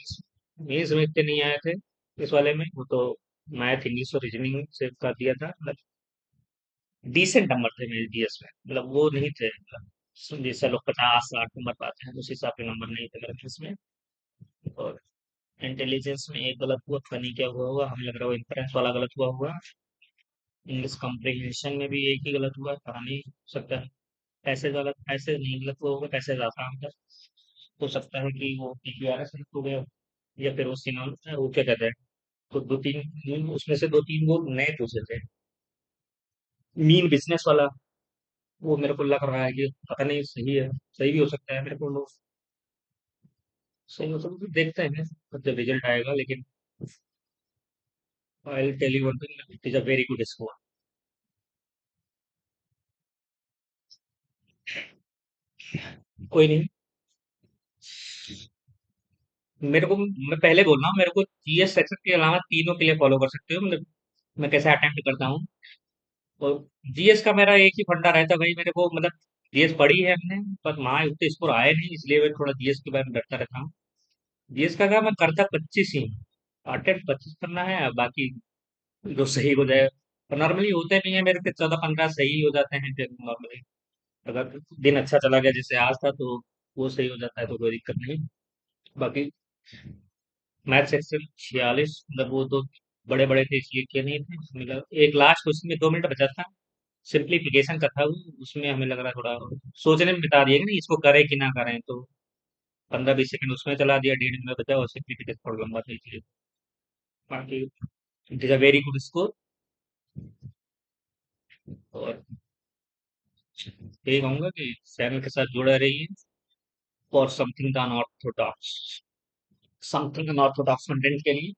मेंस में इतने नहीं आए थे इस वाले में वो तो मैथ इंग्लिश और रीजनिंग से कर दिया था मतलब डिसेंट नंबर थे मेरे जीएस में मतलब वो नहीं थे मतलब जैसे लोग 50 60 नंबर पाते हैं उस हिसाब के नंबर नहीं थे मेरे इसमें और इंटेलिजेंस में एक गलत हुआ पता नहीं क्या हुआ हुआ हमें लग रहा है वो इंफरेंस वाला गलत हुआ हुआ इंग्लिश कम्प्रीहेंशन में भी एक ही गलत हुआ पता नहीं हो सकता है ऐसे गलत ऐसे नहीं गलत हुआ होगा पैसे ज्यादा अंदर हो सकता है कि वो पीक्यूआरएस गलत हो गया या फिर वो सिनोन वो क्या कहते हैं तो दो तीन उसमें से दो तीन वो नए पूछे थे मीन बिजनेस वाला वो मेरे को लग रहा है कि पता नहीं सही है सही भी हो सकता है मेरे को लोग सही हो सकता है देखते हैं जब रिजल्ट आएगा लेकिन I tell you one thing it is a very good score कोई नहीं मेरे को मैं पहले बोल रहा हूँ मेरे को जीएस सेक्शन के अलावा तीनों के लिए फॉलो कर सकते हो मतलब मैं कैसे अटेम्प्ट करता हूँ और जीएस का मेरा एक ही फंडा रहता है भाई मेरे को मतलब जीएस पढ़ी है हमने पर वहाँ उतने स्कोर आए नहीं इसलिए मैं थोड़ा जीएस के बारे में डरता रहता हूँ जीएस का क्या मैं करता 25 ही अटेम्प्ट 25 करना है और बाकी जो सही हो जाए और नॉर्मली होते नहीं है मेरे के 14 15 सही हो जाते हैं फिर नॉर्मली अगर दिन अच्छा चला गया जैसे आज था तो वो सही हो जाता है तो कोई दिक्कत नहीं बाकी मैथ सेक्शन 46 मतलब वो तो बड़े बड़े थे इसलिए किए नहीं थे मतलब एक लास्ट क्वेश्चन में 2 मिनट बचा था सिंप्लीफिकेशन का था वो उसमें हमें लग रहा थोड़ा सोचने में बिता दिया कि नहीं इसको करें कि ना करें तो 15 20 सेकंड उसमें चला दिया 1.5 मिनट बचा और सिंप्लीफिकेशन थोड़ा लंबा था इसलिए बाकी it is a very good score और यही कहूंगा कि चैनल के साथ जुड़े रहिए for something unorthodox something unorthodox content के लिए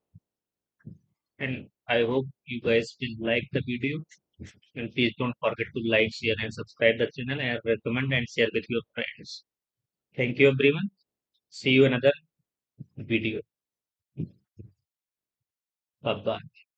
and I hope you guys will like the video and please don't forget to like, share and subscribe the channel and recommend and share with your friends. Thank you everyone. See you another video. Bye bye.